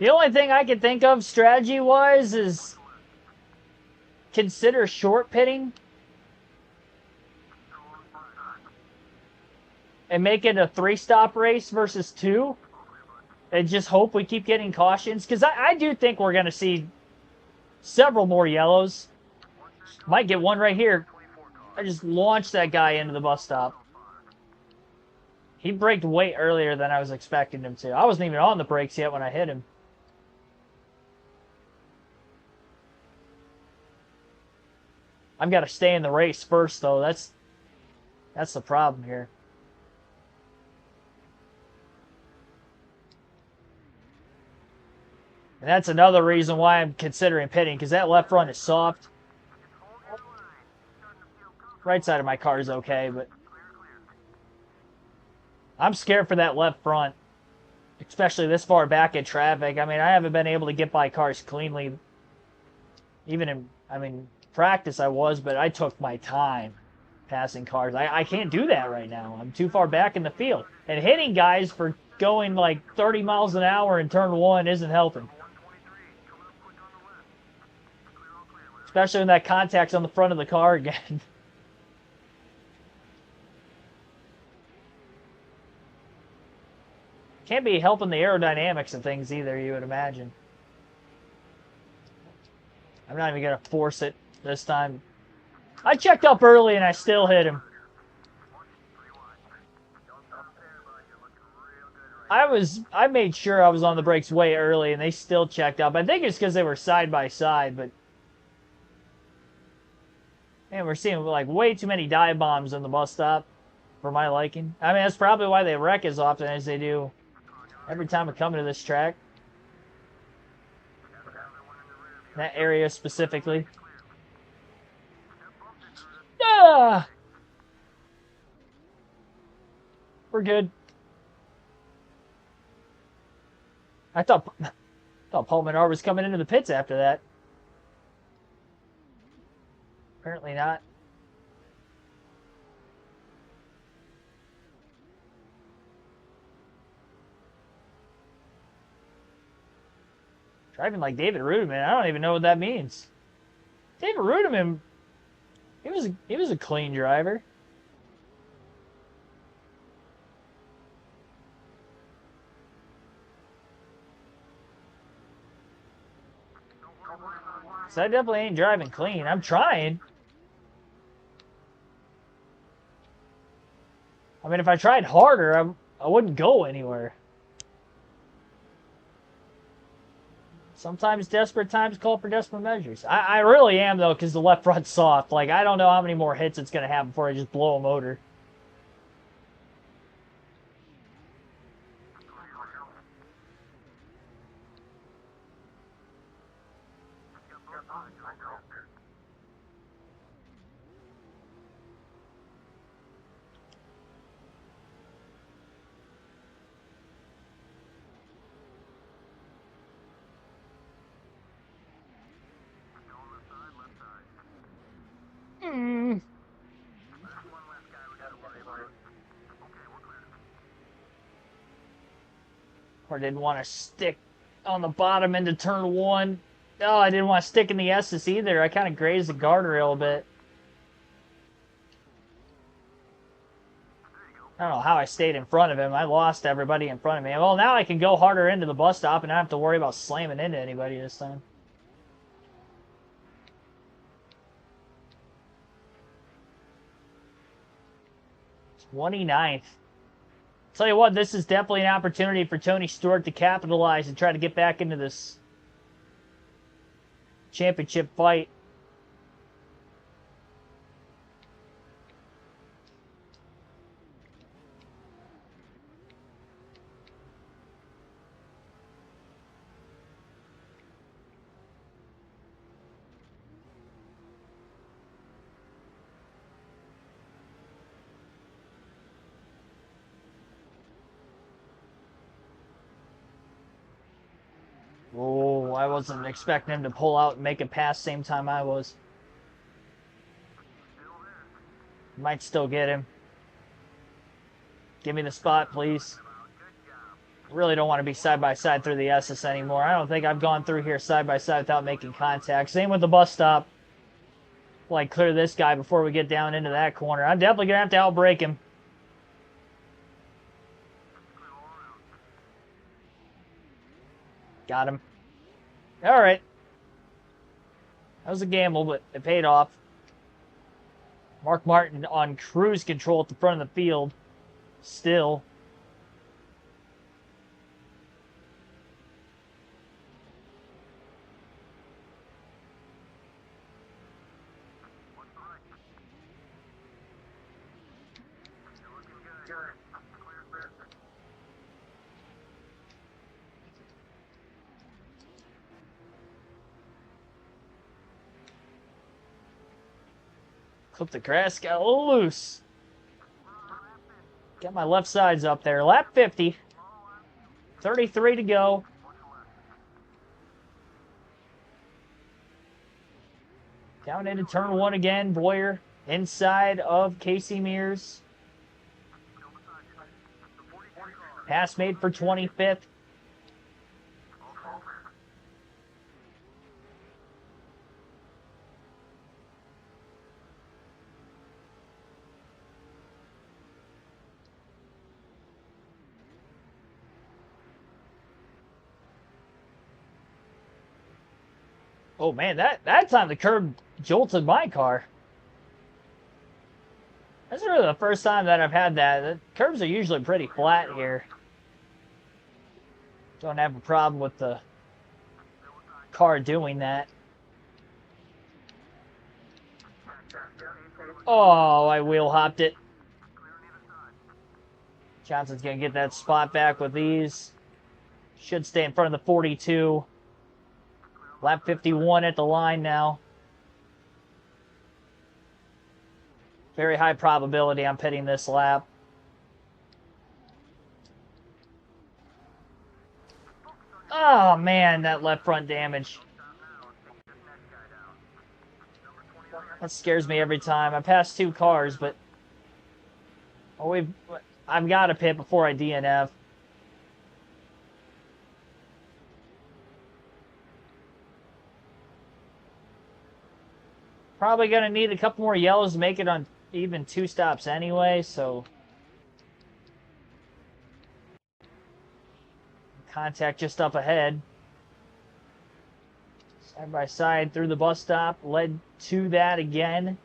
The only thing I can think of strategy-wise is consider short pitting and make it a 3-stop race versus 2 and just hope we keep getting cautions. Because I do think we're going to see several more yellows. Might get one right here. I just launched that guy into the bus stop. He braked way earlier than I was expecting him to. I wasn't even on the brakes yet when I hit him. I've got to stay in the race first, though. That's the problem here. And that's another reason why I'm considering pitting, because that left front is soft. Right side of my car is okay, but I'm scared for that left front, especially this far back in traffic. I mean, I haven't been able to get by cars cleanly. Even in, practice I was, but I took my time passing cars. I can't do that right now. I'm too far back in the field. And hitting guys for going like 30 miles an hour in turn 1 isn't helping. Especially when that contact's on the front of the car again. Can't be helping the aerodynamics of things either, you would imagine. I'm not even going to force it this time. I checked up early and I still hit him. I made sure I was on the brakes way early and they still checked up. I think it's because they were side by side, but man, we're seeing like way too many dive bombs in the bus stop for my liking. I mean, that's probably why they wreck as often as they do every time we come to this track. That area specifically. Ah! We're good. I thought Paul Menard was coming into the pits after that. Apparently not. Driving like David Rudiman, I don't even know what that means. David Rudiman, he was a clean driver. So I definitely ain't driving clean. I'm trying. I mean, if I tried harder, I wouldn't go anywhere. Sometimes desperate times call for desperate measures. I really am, though, because the left front's soft. Like, I don't know how many more hits it's going to have before I just blow a motor. Or didn't want to stick on the bottom into turn 1. Oh, I didn't want to stick in the S's either. I kind of grazed the guardrail a bit. I don't know how I stayed in front of him. I lost everybody in front of me. Well, now I can go harder into the bus stop and not have to worry about slamming into anybody this time. '29th. Tell you what, this is definitely an opportunity for Tony Stewart to capitalize and try to get back into this championship fight. Oh, I wasn't expecting him to pull out and make it pass same time I was. Might still get him. Give me the spot, please. Really don't want to be side-by-side through the SS anymore. I don't think I've gone through here side-by-side without making contact. Same with the bus stop. Like, clear this guy before we get down into that corner. I'm definitely going to have to outbrake him. Got him. All right. That was a gamble, but it paid off. Mark Martin on cruise control at the front of the field. Still. Clip the grass, got a little loose. Got my left sides up there. Lap 50. 33 to go. Down into turn 1 again. Boyer inside of Casey Mears. Pass made for 25th. Oh man, that time the curb jolted my car. That's really the first time that I've had that. The curbs are usually pretty flat here. Don't have a problem with the car doing that. Oh, I wheel hopped it. Johnson's going to get that spot back with these. Should stay in front of the 42. Lap 51 at the line now. Very high probability I'm pitting this lap. Oh man, that left front damage. That scares me every time. I pass 2 cars, but I've got to pit before I DNF. Probably going to need a couple more yellows to make it on even 2 stops anyway, so contact just up ahead. Side by side through the bus stop, led to that again.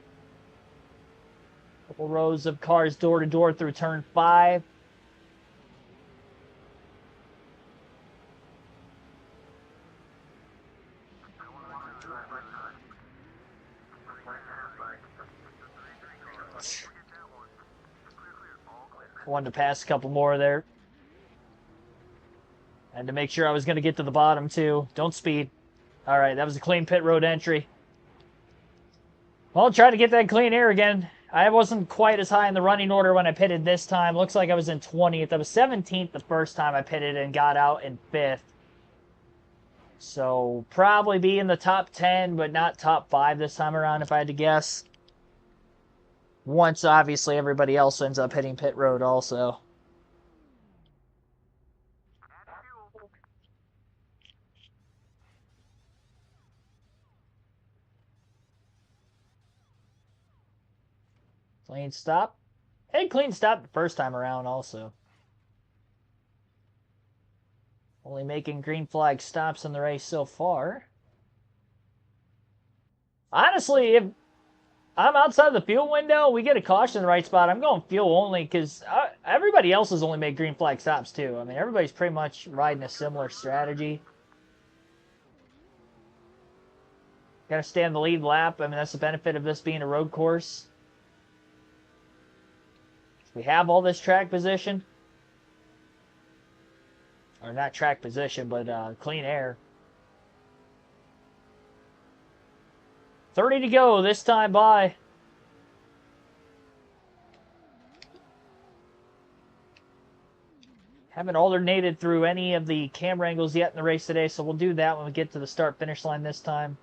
Couple rows of cars door to door through turn 5. Wanted to pass a couple more there. And to make sure I was going to get to the bottom, too. Don't speed. All right, that was a clean pit road entry. Well, try to get that clean air again. I wasn't quite as high in the running order when I pitted this time. Looks like I was in 20th. I was 17th the first time I pitted and got out in 5th. So, probably be in the top 10, but not top 5 this time around, if I had to guess. Once, obviously, everybody else ends up hitting pit road also. Clean stop. Hey, clean stop the first time around also. Only making green flag stops in the race so far. Honestly, if I'm outside the fuel window, we get a caution in the right spot, I'm going fuel only because Everybody else has only made green flag stops, too. I mean, everybody's pretty much riding a similar strategy. Got to stay on the lead lap. I mean, that's the benefit of this being a road course. We have all this track position. Or not track position, but clean air. 30 to go this time by. Haven't alternated through any of the camera angles yet in the race today, so we'll do that when we get to the start-finish line this time.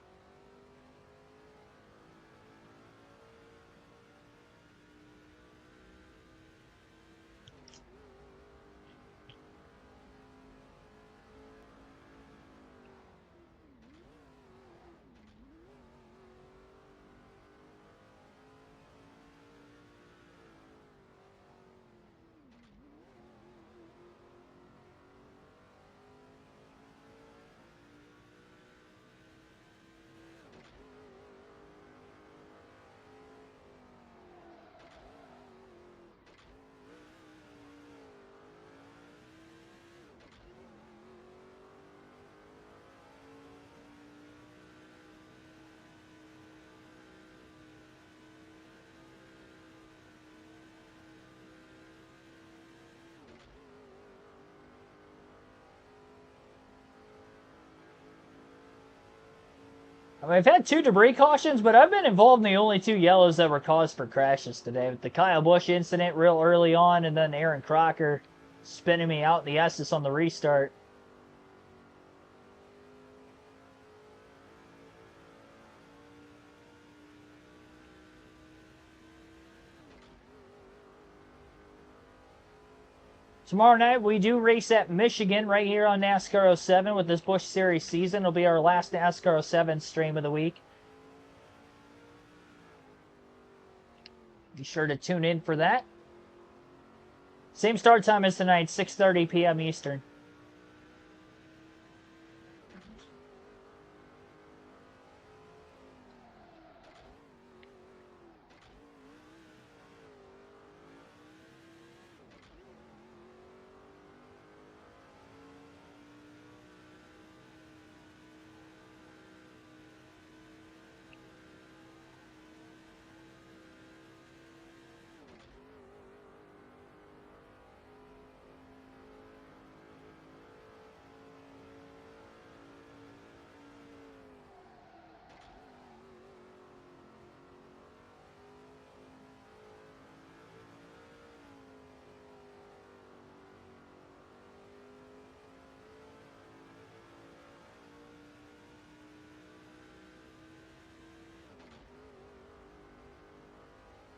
I mean, I've had 2 debris cautions, but I've been involved in the only 2 yellows that were caused for crashes today. With the Kyle Busch incident real early on, and then Aaron Crocker spinning me out in the Estes on the restart. Tomorrow night, we do race at Michigan right here on NASCAR 07 with this Busch Series season. It'll be our last NASCAR 07 stream of the week. Be sure to tune in for that. Same start time as tonight, 6:30 p.m. Eastern.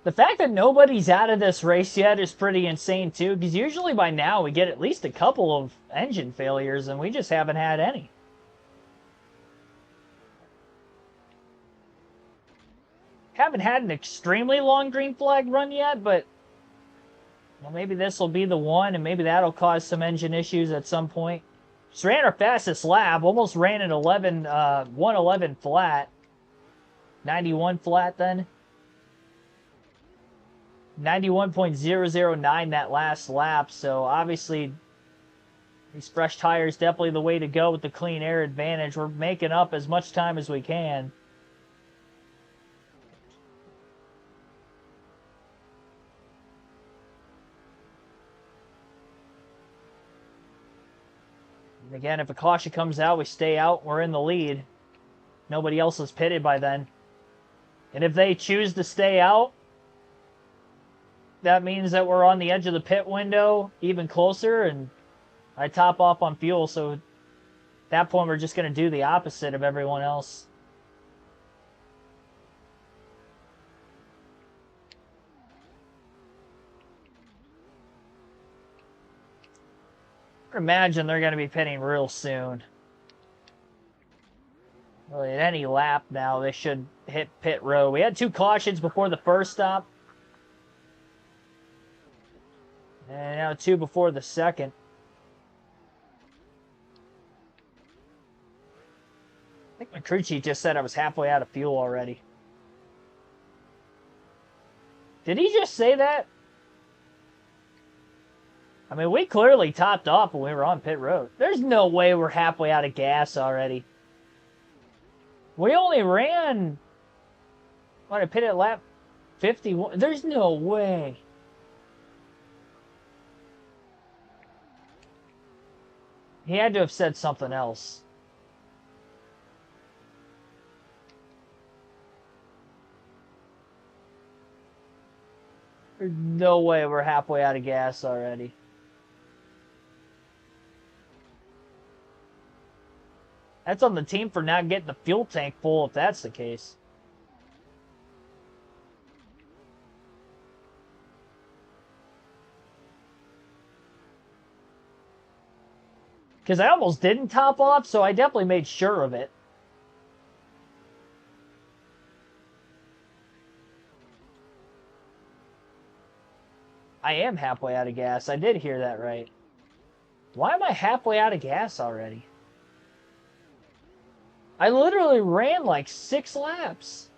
The fact that nobody's out of this race yet is pretty insane, too, because usually by now we get at least a couple of engine failures, and we just haven't had any. Haven't had an extremely long green flag run yet, but well, maybe this will be the one, and maybe that'll cause some engine issues at some point. Just ran our fastest lap, almost ran an 111 flat. 91 flat then. 91.009 that last lap, so obviously these fresh tires definitely the way to go with the clean air advantage. We're making up as much time as we can. And again, if a caution comes out, we stay out, we're in the lead. Nobody else is pitted by then. And if they choose to stay out, that means that we're on the edge of the pit window even closer, and I top off on fuel, so at that point we're just going to do the opposite of everyone else. I imagine they're going to be pitting real soon. Really, at any lap now, they should hit pit row. We had 2 cautions before the first stop. And now 2 before the second. I think my crew chief just said I was halfway out of fuel already. Did he just say that? I mean, we clearly topped off when we were on pit road. There's no way we're halfway out of gas already. We only ran... What, I pit at lap 51? There's no way. He had to have said something else. There's no way we're halfway out of gas already. That's on the team for not getting the fuel tank full if that's the case. Because I almost didn't top off, so I definitely made sure of it. I am halfway out of gas. I did hear that right. Why am I halfway out of gas already? I literally ran like 6 laps.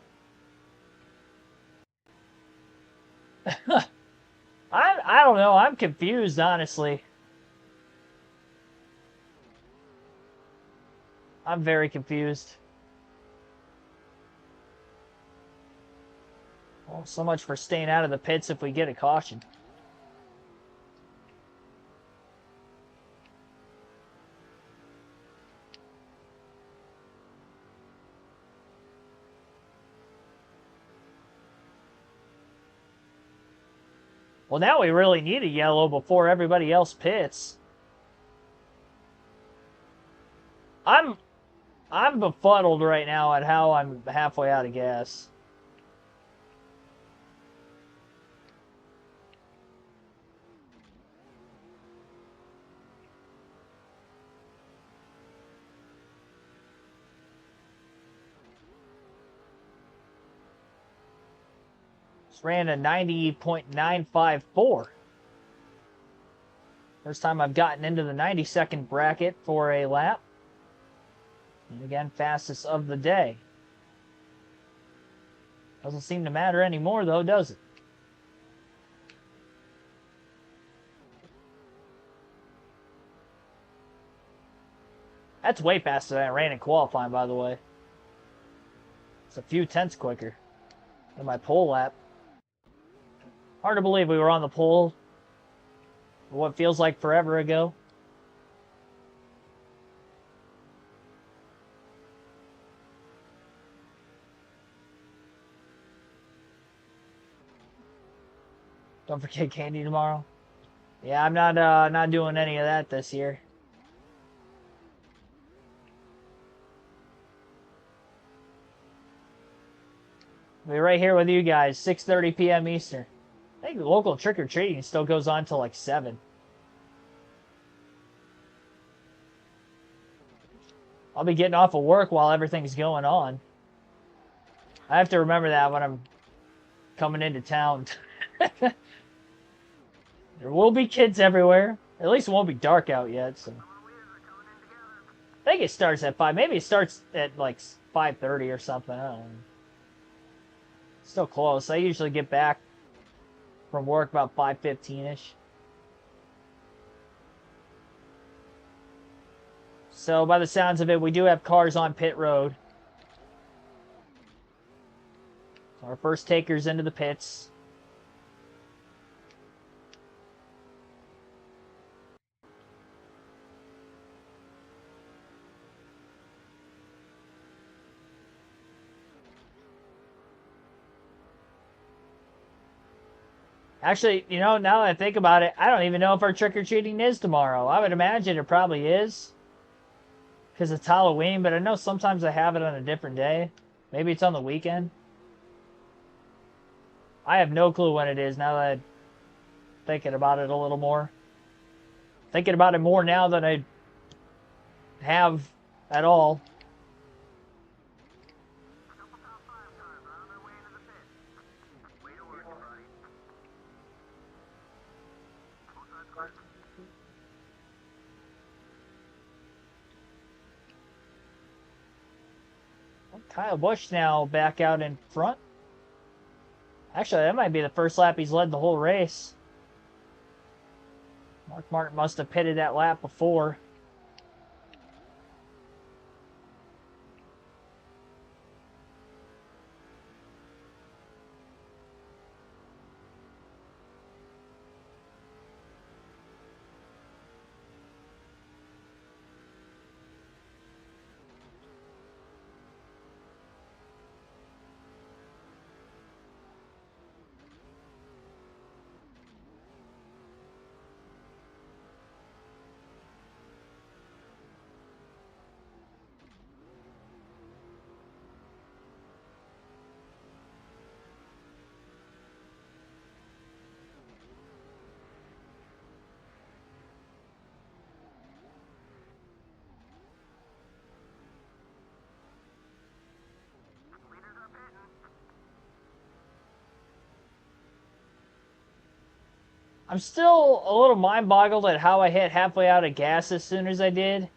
I don't know. I'm confused, honestly. I'm very confused. Well, so much for staying out of the pits if we get a caution. Well, now we really need a yellow before everybody else pits. I'm befuddled right now at how I'm halfway out of gas. Just ran a 90.954. First time I've gotten into the 90-second bracket for a lap. And again, fastest of the day. Doesn't seem to matter anymore, though, does it? That's way faster than I ran in qualifying, by the way. It's a few tenths quicker than my pole lap. Hard to believe we were on the pole for what feels like forever ago. Don't forget candy tomorrow. Yeah, I'm not doing any of that this year. I'll be right here with you guys, 6:30 p.m. Eastern. I think the local trick-or-treating still goes on till like 7. I'll be getting off of work while everything's going on. I have to remember that when I'm coming into town. There will be kids everywhere. At least it won't be dark out yet. So I think it starts at 5. Maybe it starts at like 5:30 or something. I don't know. Still close. I usually get back from work about 5:15-ish. So by the sounds of it, we do have cars on pit road. So our first taker's into the pits. Actually, you know, now that I think about it, I don't even know if our trick-or-treating is tomorrow. I would imagine it probably is, because it's Halloween, but I know sometimes they have it on a different day. Maybe it's on the weekend. I have no clue when it is now that I'm thinking about it a little more. Thinking about it more now than I have at all. Kyle Busch now back out in front. Actually, that might be the first lap he's led the whole race. Mark Martin must have pitted that lap before. I'm still a little mind-boggled at how I hit halfway out of gas as soon as I did.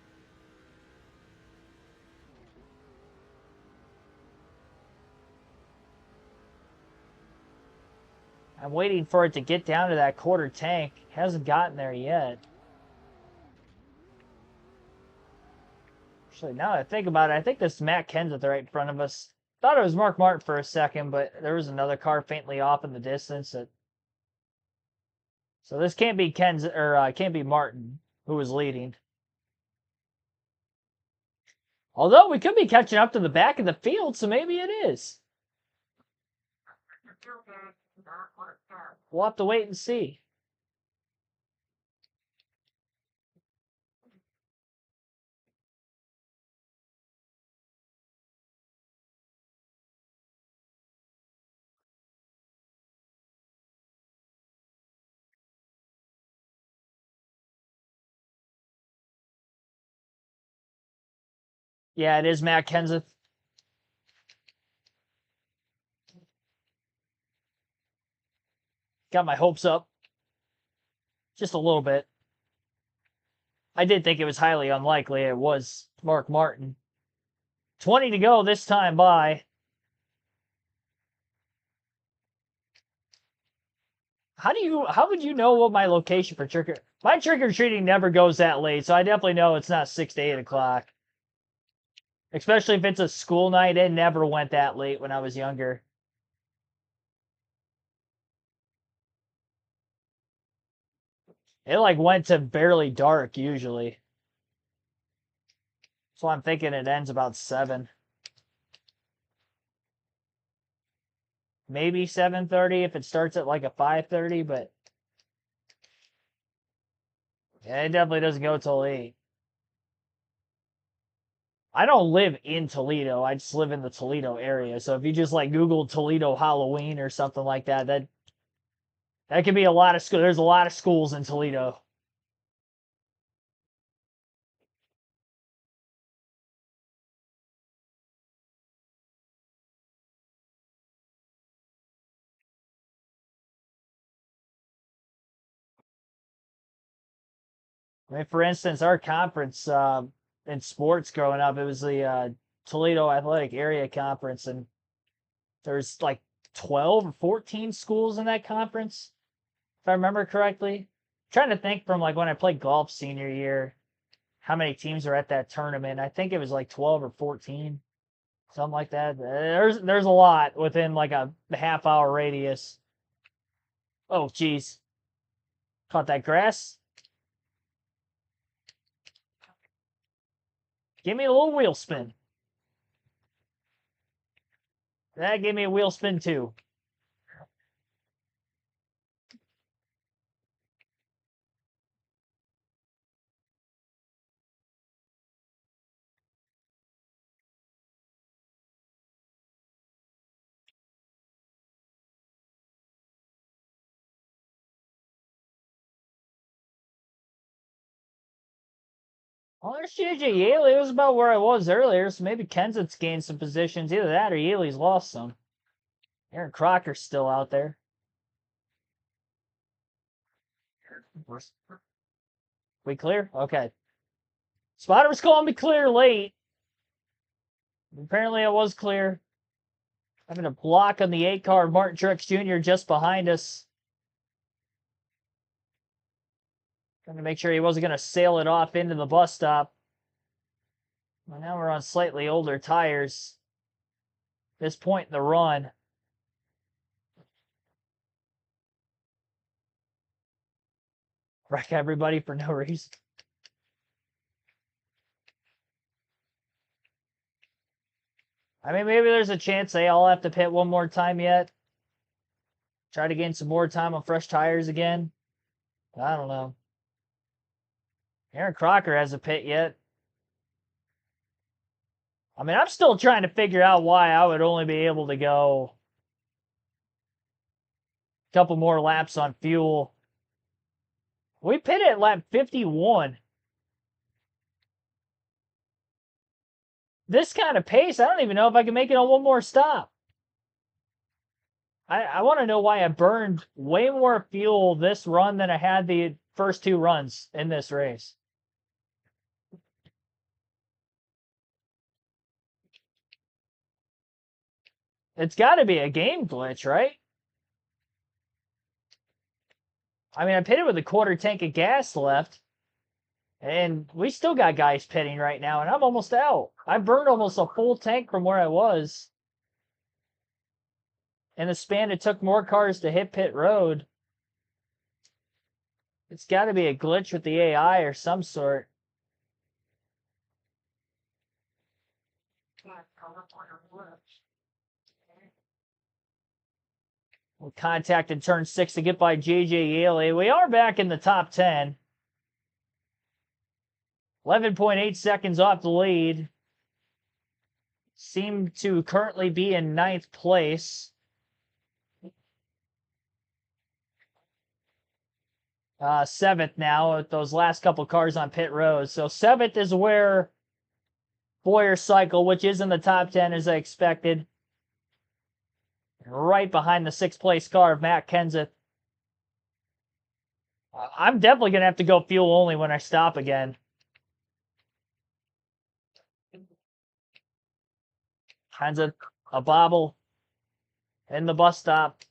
I'm waiting for it to get down to that quarter tank. It hasn't gotten there yet. Actually, now that I think about it, I think this is Matt Kenseth right in front of us. Thought it was Mark Martin for a second, but there was another car faintly off in the distance. So this can't be Kenseth, or can't be Martin, who was leading. Although we could be catching up to the back of the field, so maybe it is. We'll have to wait and see. Yeah, it is Matt Kenseth. Got my hopes up. Just a little bit. I did think it was highly unlikely it was Mark Martin. 20 to go this time by. How would you know what my location for trick? My trick-or-treating never goes that late, so I definitely know it's not 6 to 8 o'clock. Especially if it's a school night, it never went that late when I was younger. It like went to barely dark usually. So I'm thinking it ends about 7. Maybe 7:30 if it starts at like a 5:30, but yeah, it definitely doesn't go till 8. I don't live in Toledo. I just live in the Toledo area. So if you just like Google Toledo Halloween or something like that, that could be a lot of school. There's a lot of schools in Toledo. I mean, for instance, our conference in sports growing up, it was the Toledo Athletic Area Conference, and there's like 12 or 14 schools in that conference, if I remember correctly. I'm trying to think from like when I played golf senior year, how many teams are at that tournament. I think it was like 12 or 14, something like that. There's a lot within like a half-hour radius. Oh, geez. Caught that grass. Give me a little wheel spin. That gave me a wheel spin too. Oh, there's JJ Yaley. It was about where I was earlier, so maybe Kenseth's gained some positions. Either that or Yaley's lost some. Aaron Crocker's still out there. We clear? Okay. Spotter was calling me clear late. Apparently it was clear. Having a block on the 8 car, Martin Truex Jr. just behind us. Trying to make sure he wasn't going to sail it off into the bus stop. Well, now we're on slightly older tires. This point in the run. Wreck everybody for no reason. I mean, maybe there's a chance they all have to pit one more time yet. Try to gain some more time on fresh tires again. I don't know. Aaron Crocker hasn't pit yet. I mean, I'm still trying to figure out why I would only be able to go a couple more laps on fuel. We pitted at lap 51. This kind of pace, I don't even know if I can make it on one more stop. I want to know why I burned way more fuel this run than I had the first two runs in this race. It's got to be a game glitch, right? I mean, I pitted with a quarter tank of gas left, and we still got guys pitting right now, and I'm almost out. I burned almost a full tank from where I was. In the span, it took more cars to hit pit road. It's got to be a glitch with the AI or some sort. We'll contact in turn 6 to get by JJ Yaley. We are back in the top 10. 11.8 seconds off the lead. Seem to currently be in 9th place. 7th now with those last couple cars on pit road. So 7th is where Boyer's cycle, which is in the top 10 as I expected. Right behind the 6th place car of Matt Kenseth. I'm definitely going to have to go fuel only when I stop again. Kenseth, a bobble in the bus stop.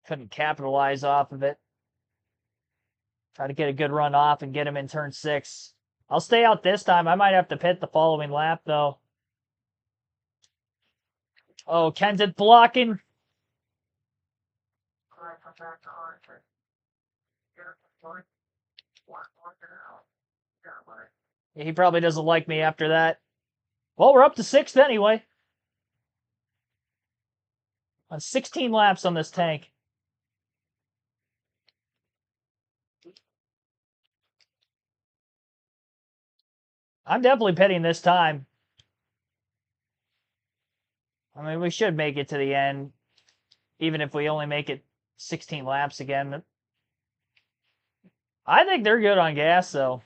Couldn't capitalize off of it. Try to get a good run off and get him in turn 6. I'll stay out this time. I might have to pit the following lap, though. Oh, Kenseth blocking. Yeah, he probably doesn't like me after that. Well, we're up to 6th anyway. On 16 laps on this tank. I'm definitely pitting this time. I mean, we should make it to the end, even if we only make it 16 laps again. I think they're good on gas, though.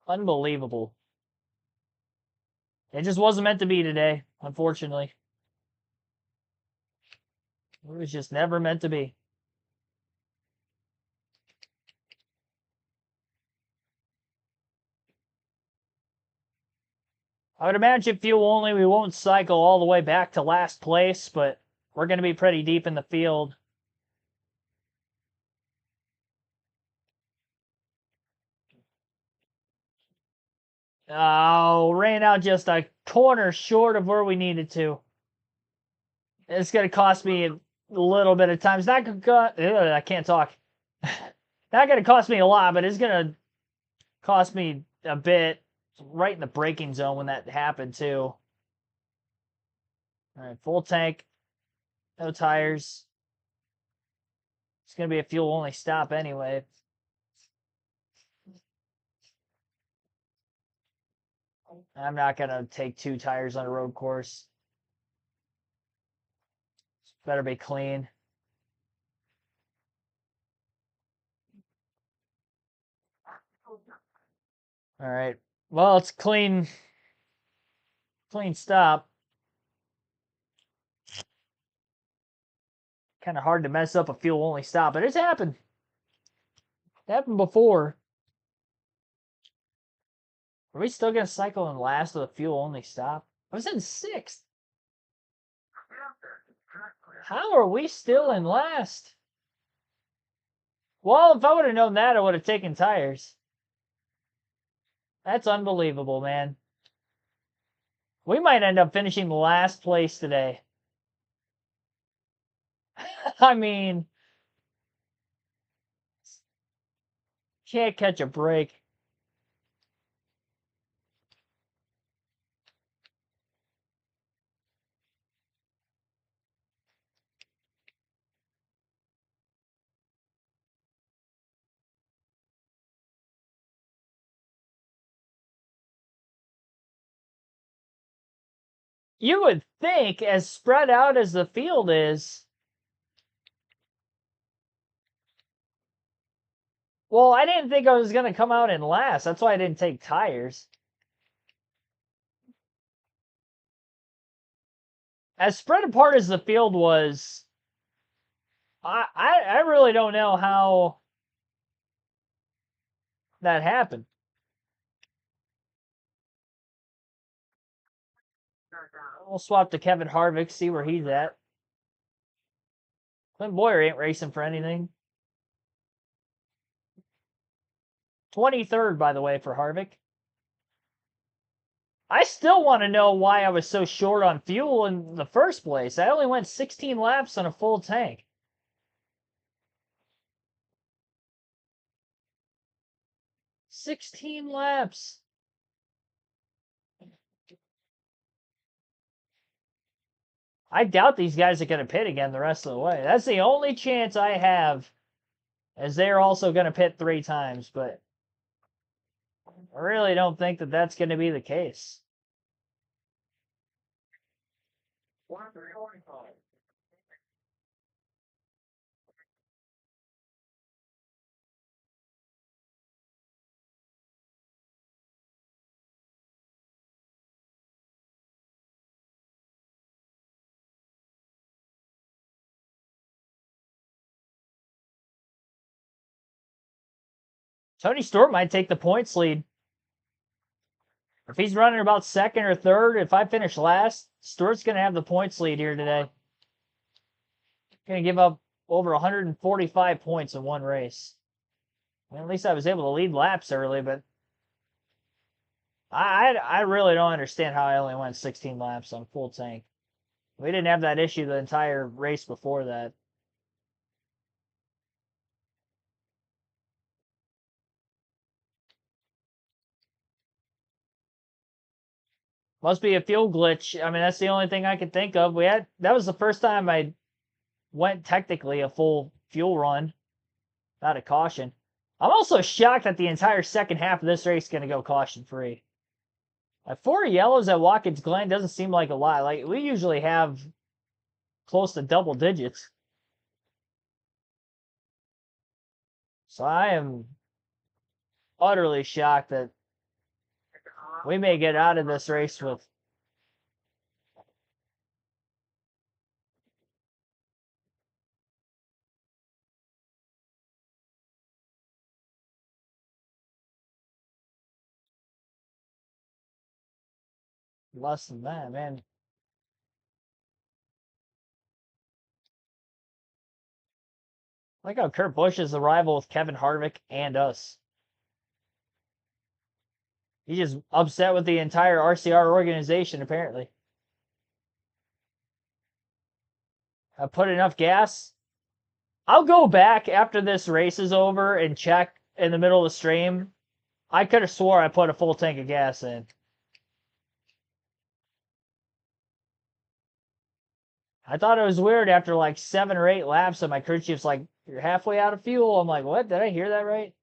Unbelievable. It just wasn't meant to be today, unfortunately. It was just never meant to be. I would imagine fuel only, we won't cycle all the way back to last place, but we're going to be pretty deep in the field. Oh, ran out just a corner short of where we needed to. It's going to cost me a little bit of time. It's not going to, I can't talk. Not going to cost me a lot, but it's going to cost me a bit. Right in the braking zone when that happened, too. All right, full tank. No tires. It's going to be a fuel-only stop anyway. I'm not going to take 2 tires on a road course. Better be clean. All right. Well, it's clean stop. Kind of hard to mess up a fuel-only stop, but it's happened. It happened before. Are we still going to cycle in last with a fuel-only stop? I was in 6th. How are we still in last? Well, if I would have known that, I would have taken tires. That's unbelievable, man. We might end up finishing last place today. I mean, can't catch a break. You would think, as spread out as the field is. Well, I didn't think I was going to come out in last. That's why I didn't take tires. As spread apart as the field was, I really don't know how that happened. We'll swap to Kevin Harvick, see where he's at. Clint Boyer ain't racing for anything. 23rd, by the way, for Harvick. I still want to know why I was so short on fuel in the first place. I only went 16 laps on a full tank. "16 laps. I doubt these guys are going to pit again the rest of the way. That's the only chance I have, as they're also going to pit 3 times, but I really don't think that that's going to be the case. Tony Stewart might take the points lead. If he's running about second or third, if I finish last, Stewart's going to have the points lead here today. Going to give up over 145 points in one race. I mean, at least I was able to lead laps early, but I really don't understand how I only went 16 laps on full tank. We didn't have that issue the entire race before that. Must be a fuel glitch. I mean, that's the only thing I could think of. That was the first time I went technically a full fuel run out of caution. I'm also shocked that the entire second half of this race is going to go caution free. 4 yellows at Watkins Glen doesn't seem like a lot. Like, we usually have close to double digits. So I am utterly shocked that we may get out of this race with less than that, man. I like how Kurt Busch is the rival with Kevin Harvick and us. He's just upset with the entire RCR organization, apparently. I put enough gas. I'll go back after this race is over and check in the middle of the stream. I could have swore I put a full tank of gas in. I thought it was weird after like 7 or 8 laps and my crew chief's like, "You're halfway out of fuel." I'm like, "What? Did I hear that right?"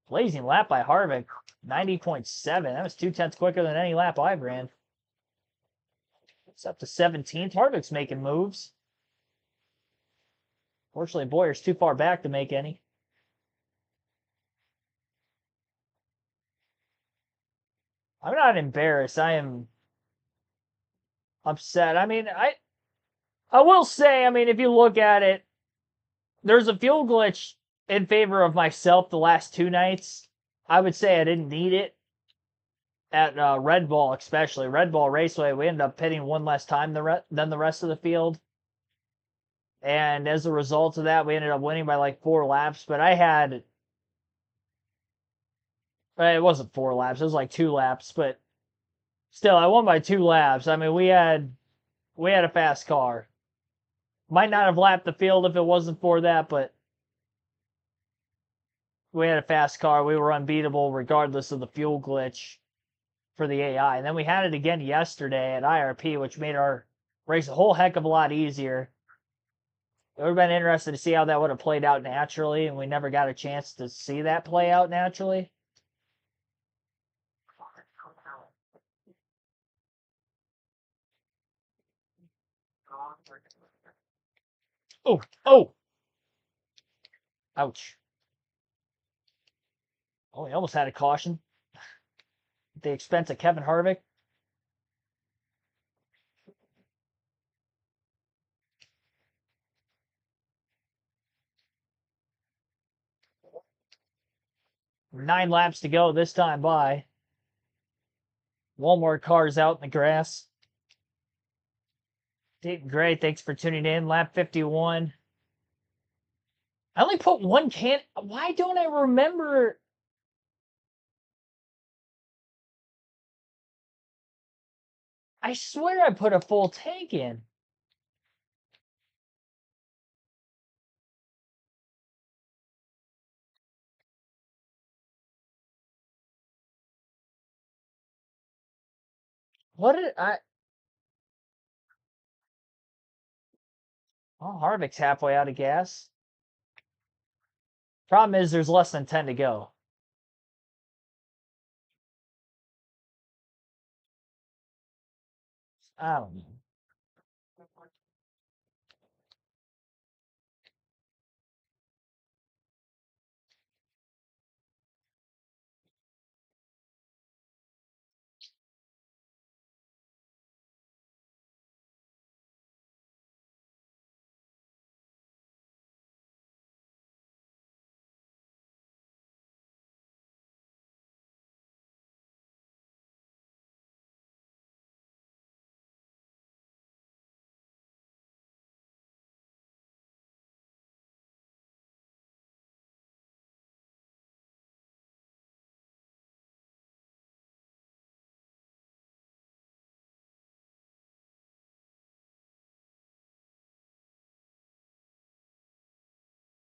Blazing lap by Harvick. 90.7. That was 2/10 quicker than any lap I've ran. It's up to 17th. Harvick's making moves. Fortunately, Boyer's too far back to make any. I'm not embarrassed. I am upset. I mean, I will say, I mean, if you look at it, there's a fuel glitch in favor of myself the last 2 nights. I would say I didn't need it at Red Bull, especially. Red Bull Raceway, we ended up pitting 1 less time than the rest of the field. And as a result of that, we ended up winning by like 4 laps. But it wasn't 4 laps, it was like 2 laps. But still, I won by 2 laps. I mean, we had a fast car. Might not have lapped the field if it wasn't for that, but we had a fast car. We were unbeatable regardless of the fuel glitch for the AI. And then we had it again yesterday at IRP, which made our race a whole heck of a lot easier. It would have been interesting to see how that would have played out naturally, and we never got a chance to see that play out naturally. Oh, oh! Ouch. Oh, he almost had a caution at the expense of Kevin Harvick. Nine laps to go this time by. One more car's out in the grass. Great, thanks for tuning in. Lap 51. I only put one can. Why don't I remember? I swear I put a full tank in. What did I? Oh, Harvick's halfway out of gas. Problem is, there's less than 10 to go. I don't know.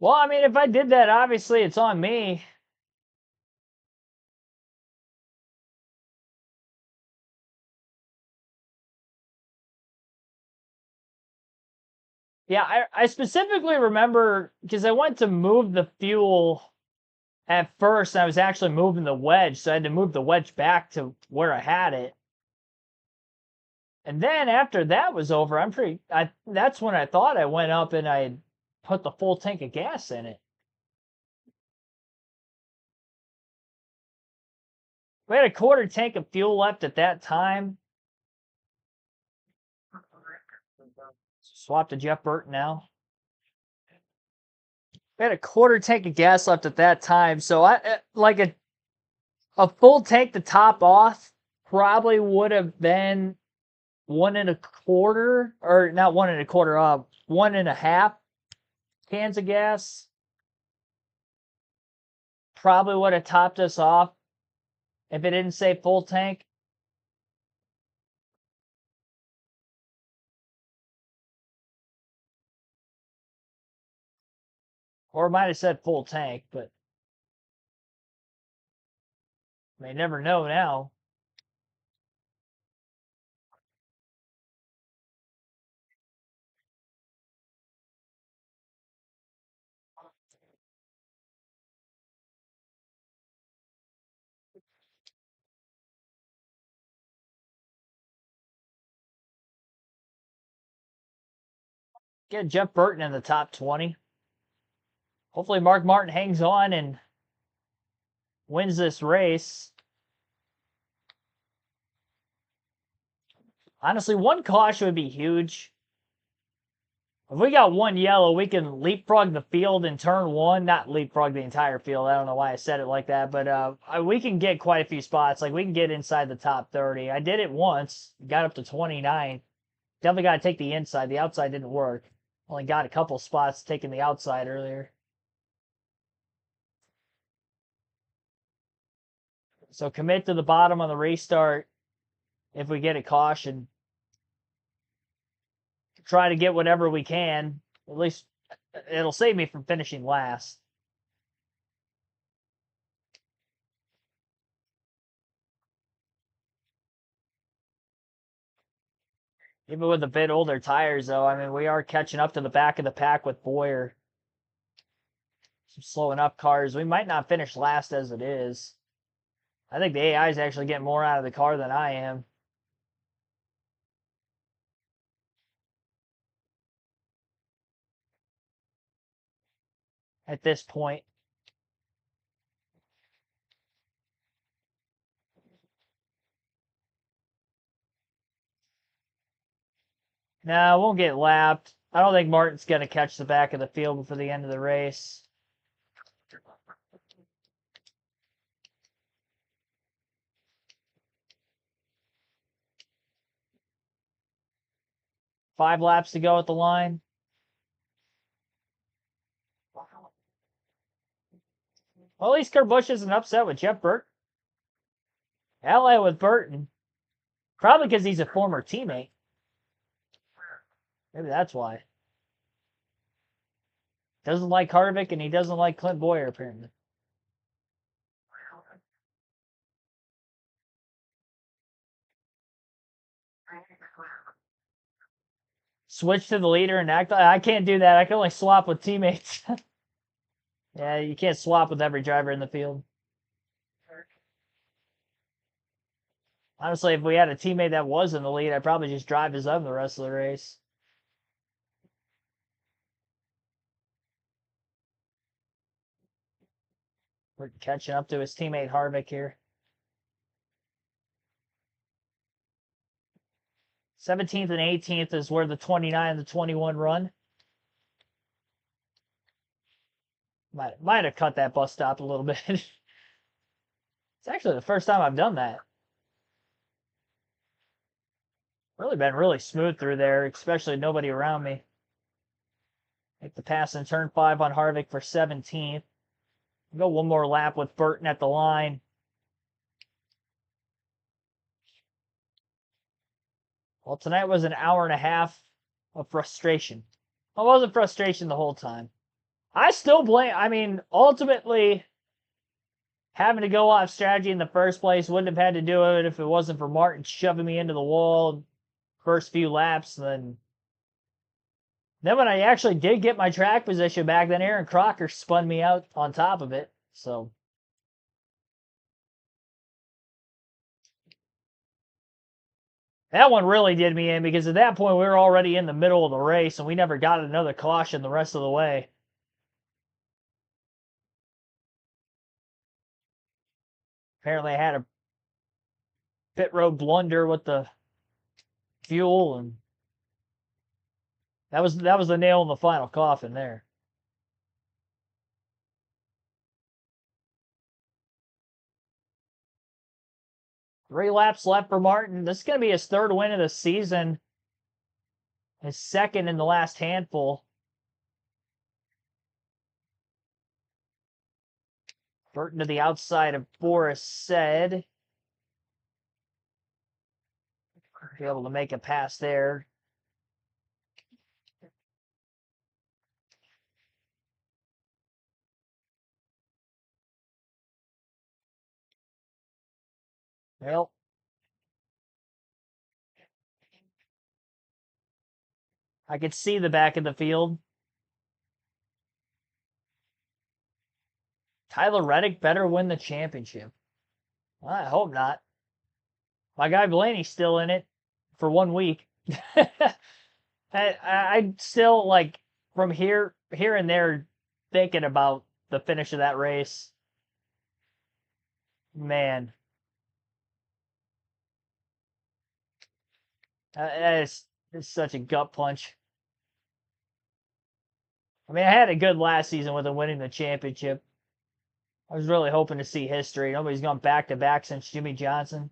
Well, I mean, if I did that, obviously it's on me. Yeah, I specifically remember because I went to move the fuel at first, and I was actually moving the wedge, so I had to move the wedge back to where I had it. And then after that was over, that's when I thought I went up and I put the full tank of gas in it. We had a quarter tank of fuel left at that time. Swap to Jeff Burton now. We had a quarter tank of gas left at that time, so like a full tank to top off probably would have been 1.25, or not 1.25, 1.5 cans of gas. Probably would have topped us off if it didn't say full tank. Or it might have said full tank, but may never know now. Get Jeff Burton in the top 20. Hopefully Mark Martin hangs on and wins this race. Honestly, one caution would be huge. If we got one yellow, we can leapfrog the field in turn one. Not leapfrog the entire field. I don't know why I said it like that, but we can get quite a few spots. Like, we can get inside the top 30. I did it once. Got up to 29. Definitely got to take the inside. The outside didn't work. Only got a couple spots taking the outside earlier. So commit to the bottom on the restart if we get a caution. Try to get whatever we can. At least it'll save me from finishing last. Even with a bit older tires, though, I mean, we are catching up to the back of the pack with Boyer. Some slowing up cars. We might not finish last as it is. I think the AI is actually getting more out of the car than I am. At this point. No, I won't get lapped. I don't think Martin's going to catch the back of the field before the end of the race. Five laps to go at the line. Well, at least Kurt Busch isn't upset with Jeff Burton. Ally with Burton. Probably because he's a former teammate. Maybe that's why. Doesn't like Harvick, and he doesn't like Clint Boyer, apparently. Switch to the leader and act. I can't do that. I can only swap with teammates. Yeah, you can't swap with every driver in the field. Honestly, if we had a teammate that was in the lead, I'd probably just drive his own the rest of the race. We're catching up to his teammate Harvick here. 17th and 18th is where the 29 and the 21 run. Might have cut that bus stop a little bit. It's actually the first time I've done that. Really been really smooth through there, especially nobody around me. Make the pass in turn 5 on Harvick for 17th. Go one more lap with Burton at the line. Well, tonight was an hour and a half of frustration. Well, it wasn't frustration the whole time. I still blame, I mean, ultimately, having to go off strategy in the first place wouldn't have had to do it if it wasn't for Martin shoving me into the wall first few laps. Then when I actually did get my track position back, then Aaron Crocker spun me out on top of it. So that one really did me in because at that point we were already in the middle of the race and we never got another caution the rest of the way. Apparently I had a pit road blunder with the fuel, and that was the nail in the final coffin there. Three laps left for Martin. This is going to be his third win of the season. His second in the last handful. Burton to the outside of Boris said. Be able to make a pass there. Well, I could see the back of the field. Tyler Reddick better win the championship. Well, I hope not. My guy Blaney's still in it for 1 week. I still, like, from here and there, thinking about the finish of that race. Man. It's such a gut punch. I mean, I had a good last season with him winning the championship. I was really hoping to see history. Nobody's gone back-to-back since Jimmy Johnson.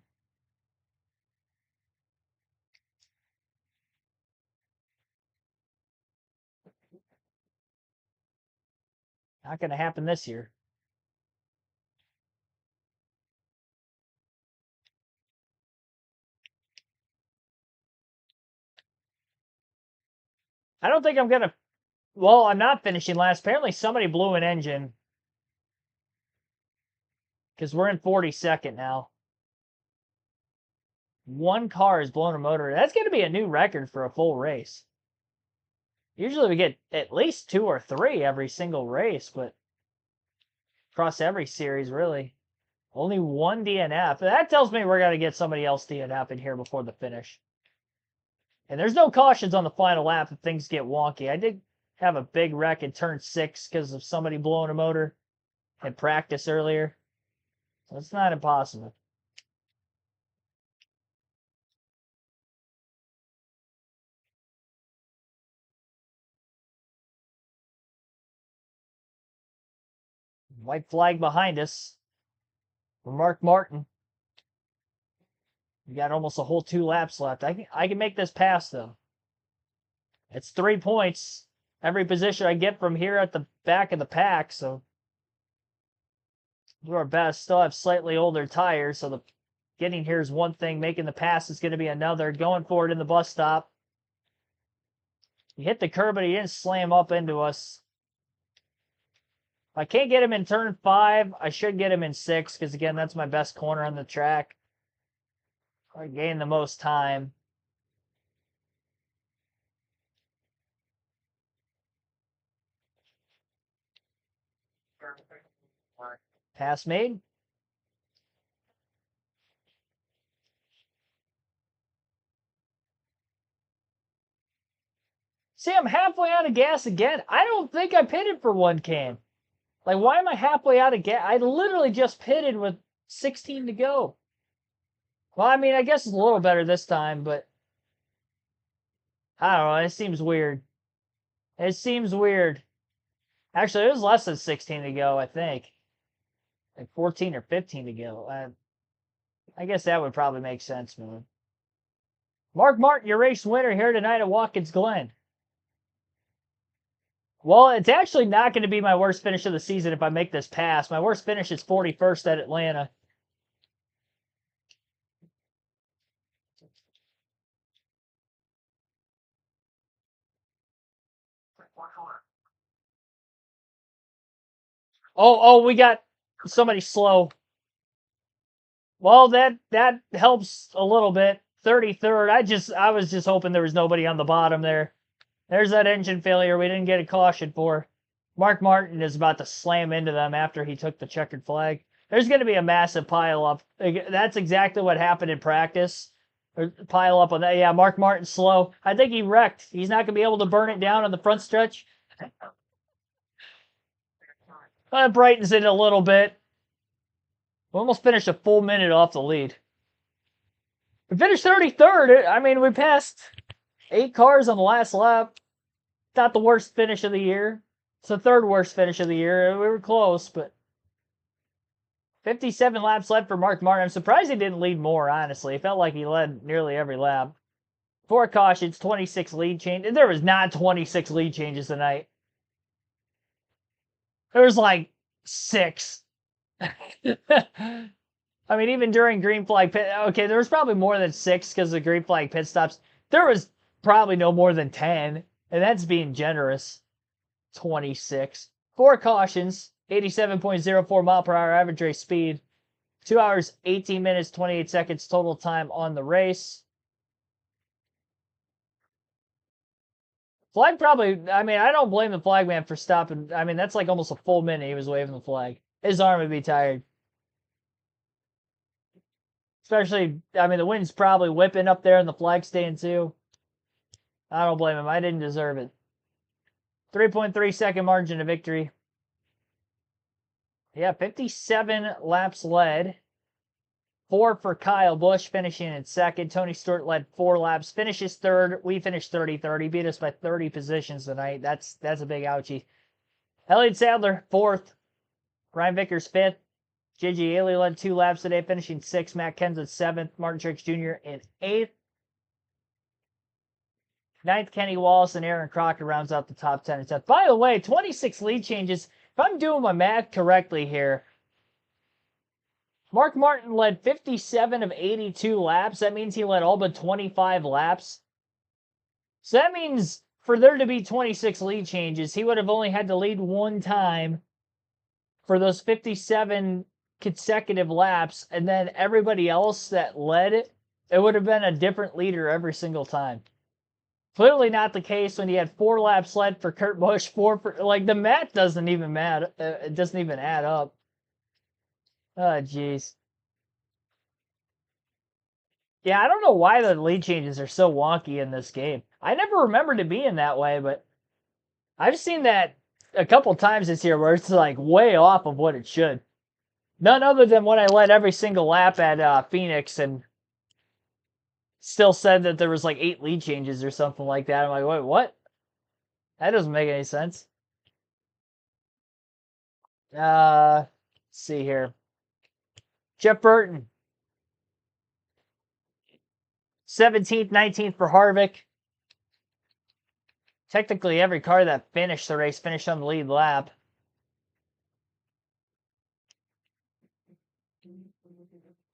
Not going to happen this year. I don't think I'm going to... Well, I'm not finishing last. Apparently somebody blew an engine. Because we're in 42nd now. One car has blown a motor. That's going to be a new record for a full race. Usually we get at least 2 or 3 every single race, but across every series, really. Only 1 DNF. That tells me we're going to get somebody else DNF in here before the finish. And there's no cautions on the final lap if things get wonky. I did have a big wreck in turn 6 because of somebody blowing a motor in practice earlier. So it's not impossible. White flag behind us for Mark Martin. We got almost a whole 2 laps left. I can make this pass, though. It's 3 points every position I get from here at the back of the pack, so do our best. Still have slightly older tires, so the getting here is one thing. Making the pass is going to be another. Going for it in the bus stop. He hit the curb, but he didn't slam up into us. If I can't get him in turn 5, I should get him in 6, because, again, that's my best corner on the track. I gain the most time. Pass made. See, I'm halfway out of gas again. I don't think I pitted for 1 can. Like, why am I halfway out of gas? I literally just pitted with 16 to go. Well, I mean, I guess it's a little better this time, but I don't know. It seems weird. It seems weird. Actually, it was less than 16 to go, I think. Like 14 or 15 to go. I guess that would probably make sense, man. Mark Martin, your race winner here tonight at Watkins Glen. Well, it's actually not going to be my worst finish of the season if I make this pass. My worst finish is 41st at Atlanta. Oh, we got somebody slow. Well, that helps a little bit. 33rd. I was just hoping there was nobody on the bottom there. There's that engine failure we didn't get a caution for. Mark Martin is about to slam into them after he took the checkered flag. There's going to be a massive pile up. That's exactly what happened in practice. Pile up on that. Yeah, Mark Martin's slow. I think he wrecked. He's not going to be able to burn it down on the front stretch. That brightens it a little bit. We almost finished a full minute off the lead. We finished 33rd. I mean, we passed 8 cars on the last lap. Not the worst finish of the year. It's the 3rd worst finish of the year. We were close, but 57 laps left for Mark Martin. I'm surprised he didn't lead more, honestly. It felt like he led nearly every lap. 4 cautions, 26 lead changes. There was not 26 lead changes tonight. There was like 6. I mean, even during green flag pit, okay, there was probably more than 6 because of green flag pit stops. There was probably no more than 10, and that's being generous. 26. 4 cautions, 87.04 mile per hour average race speed. 2 hours, 18 minutes, 28 seconds total time on the race. Flag probably, I mean, I don't blame the flag man for stopping. I mean, that's like almost a full minute he was waving the flag. His arm would be tired. Especially, I mean, the wind's probably whipping up there in the flag stand too. I don't blame him. I didn't deserve it. 3.3 second margin of victory. Yeah, 57 laps led. 4 for Kyle Busch, finishing in 2nd. Tony Stewart led 4 laps, finishes 3rd. We finished 33rd. He beat us by 30 positions tonight. That's a big ouchie. Elliott Sadler, 4th. Ryan Vickers, 5th. J.J. Haley led 2 laps today, finishing 6th. Matt Kenseth, 7th. Martin Truex Jr. in 8th. 9th, Kenny Wallace and Aaron Crocker rounds out the top 10 and 10th. By the way, 26 lead changes. if I'm doing my math correctly here, Mark Martin led 57 of 82 laps. That means he led all but 25 laps. So that means for there to be 26 lead changes, he would have only had to lead one time for those 57 consecutive laps, and then everybody else that led it would have been a different leader every single time. Clearly not the case when you had 4 laps led for Kurt Busch, 4 for, like, the math doesn't even matter. It doesn't even add up. Oh, jeez. Yeah, I don't know why the lead changes are so wonky in this game. I never remembered it being that way, but I've seen that a couple times this year where it's like way off of what it should. None other than when I led every single lap at Phoenix and still said that there was like 8 lead changes or something like that. I'm like, wait, what? That doesn't make any sense. Let's see here. Jeff Burton. 17th, 19th for Harvick. Technically, every car that finished the race finished on the lead lap.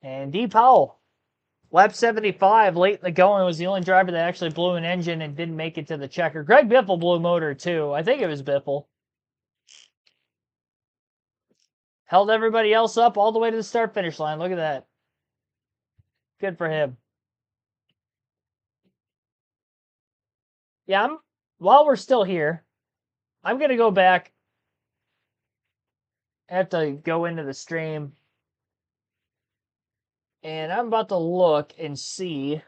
And D. Powell, lap 75, late in the going, was the only driver that actually blew an engine and didn't make it to the checker. Greg Biffle blew a motor, too. I think it was Biffle. Held everybody else up all the way to the start-finish line. Look at that. Good for him. Yeah, while we're still here, I'm going to go back. I have to go into the stream. And I'm about to look and see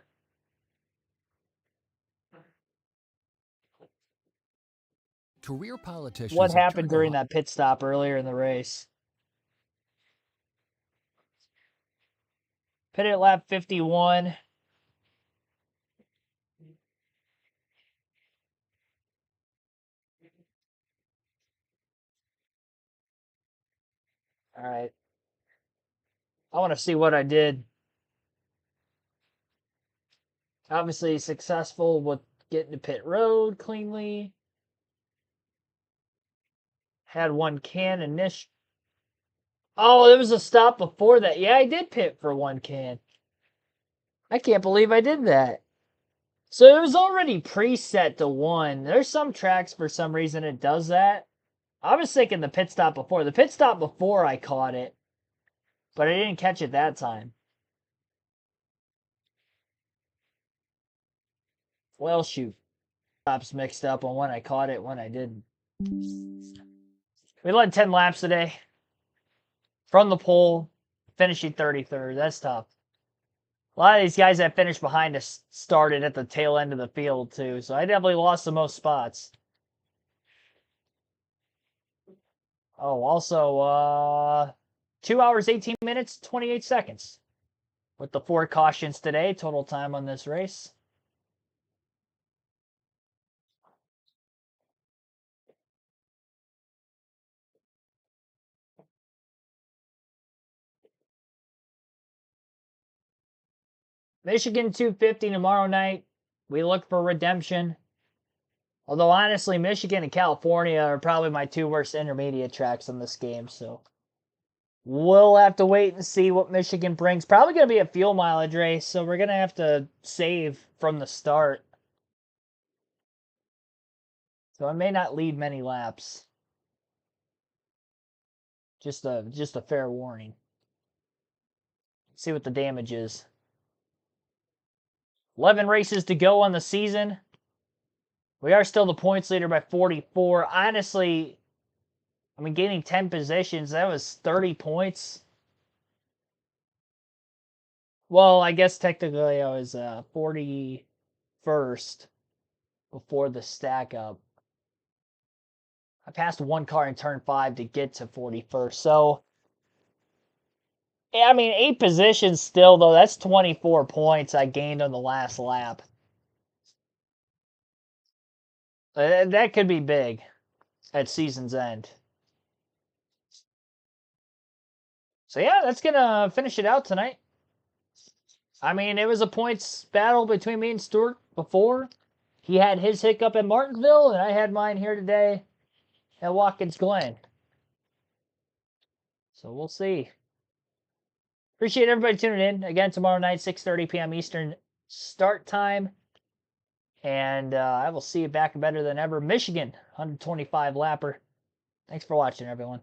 Career politicians what happened during that pit stop earlier in the race. Pit at lap 51. All right. I want to see what I did. Obviously successful with getting to pit road cleanly. Had one can initial. Oh, there was a stop before that. Yeah, I did pit for one can. I can't believe I did that. So it was already preset to 1. There's some tracks for some reason it does that. I was thinking the pit stop before. The pit stop before I caught it, but I didn't catch it that time. Well, shoot. Stops mixed up on when I caught it, when I didn't. We led 10 laps today. From the pole, finishing 33rd. That's tough. A lot of these guys that finished behind us started at the tail end of the field, too. So I definitely lost the most spots. Oh, also, 2 hours, 18 minutes, 28 seconds. With the 4 cautions today, total time on this race. Michigan 250 tomorrow night. We look for redemption. Although, honestly, Michigan and California are probably my 2 worst intermediate tracks in this game, so we'll have to wait and see what Michigan brings. Probably going to be a fuel mileage race, so we're going to have to save from the start. So I may not lead many laps. Just a fair warning. See what the damage is. 11 races to go on the season. We are still the points leader by 44. Honestly, I mean, gaining 10 positions, that was 30 points. Well, I guess technically I was 41st before the stack up. I passed 1 car in turn 5 to get to 41st. So, yeah, I mean, 8 positions still, though. That's 24 points I gained on the last lap. That could be big at season's end. So, yeah, that's going to finish it out tonight. I mean, it was a points battle between me and Stuart before. He had his hiccup at Martinsville, and I had mine here today at Watkins Glen. So we'll see. Appreciate everybody tuning in. Again, tomorrow night, 6:30 p.m. Eastern start time. And I will see you back better than ever. Michigan, 125 lapper. Thanks for watching, everyone.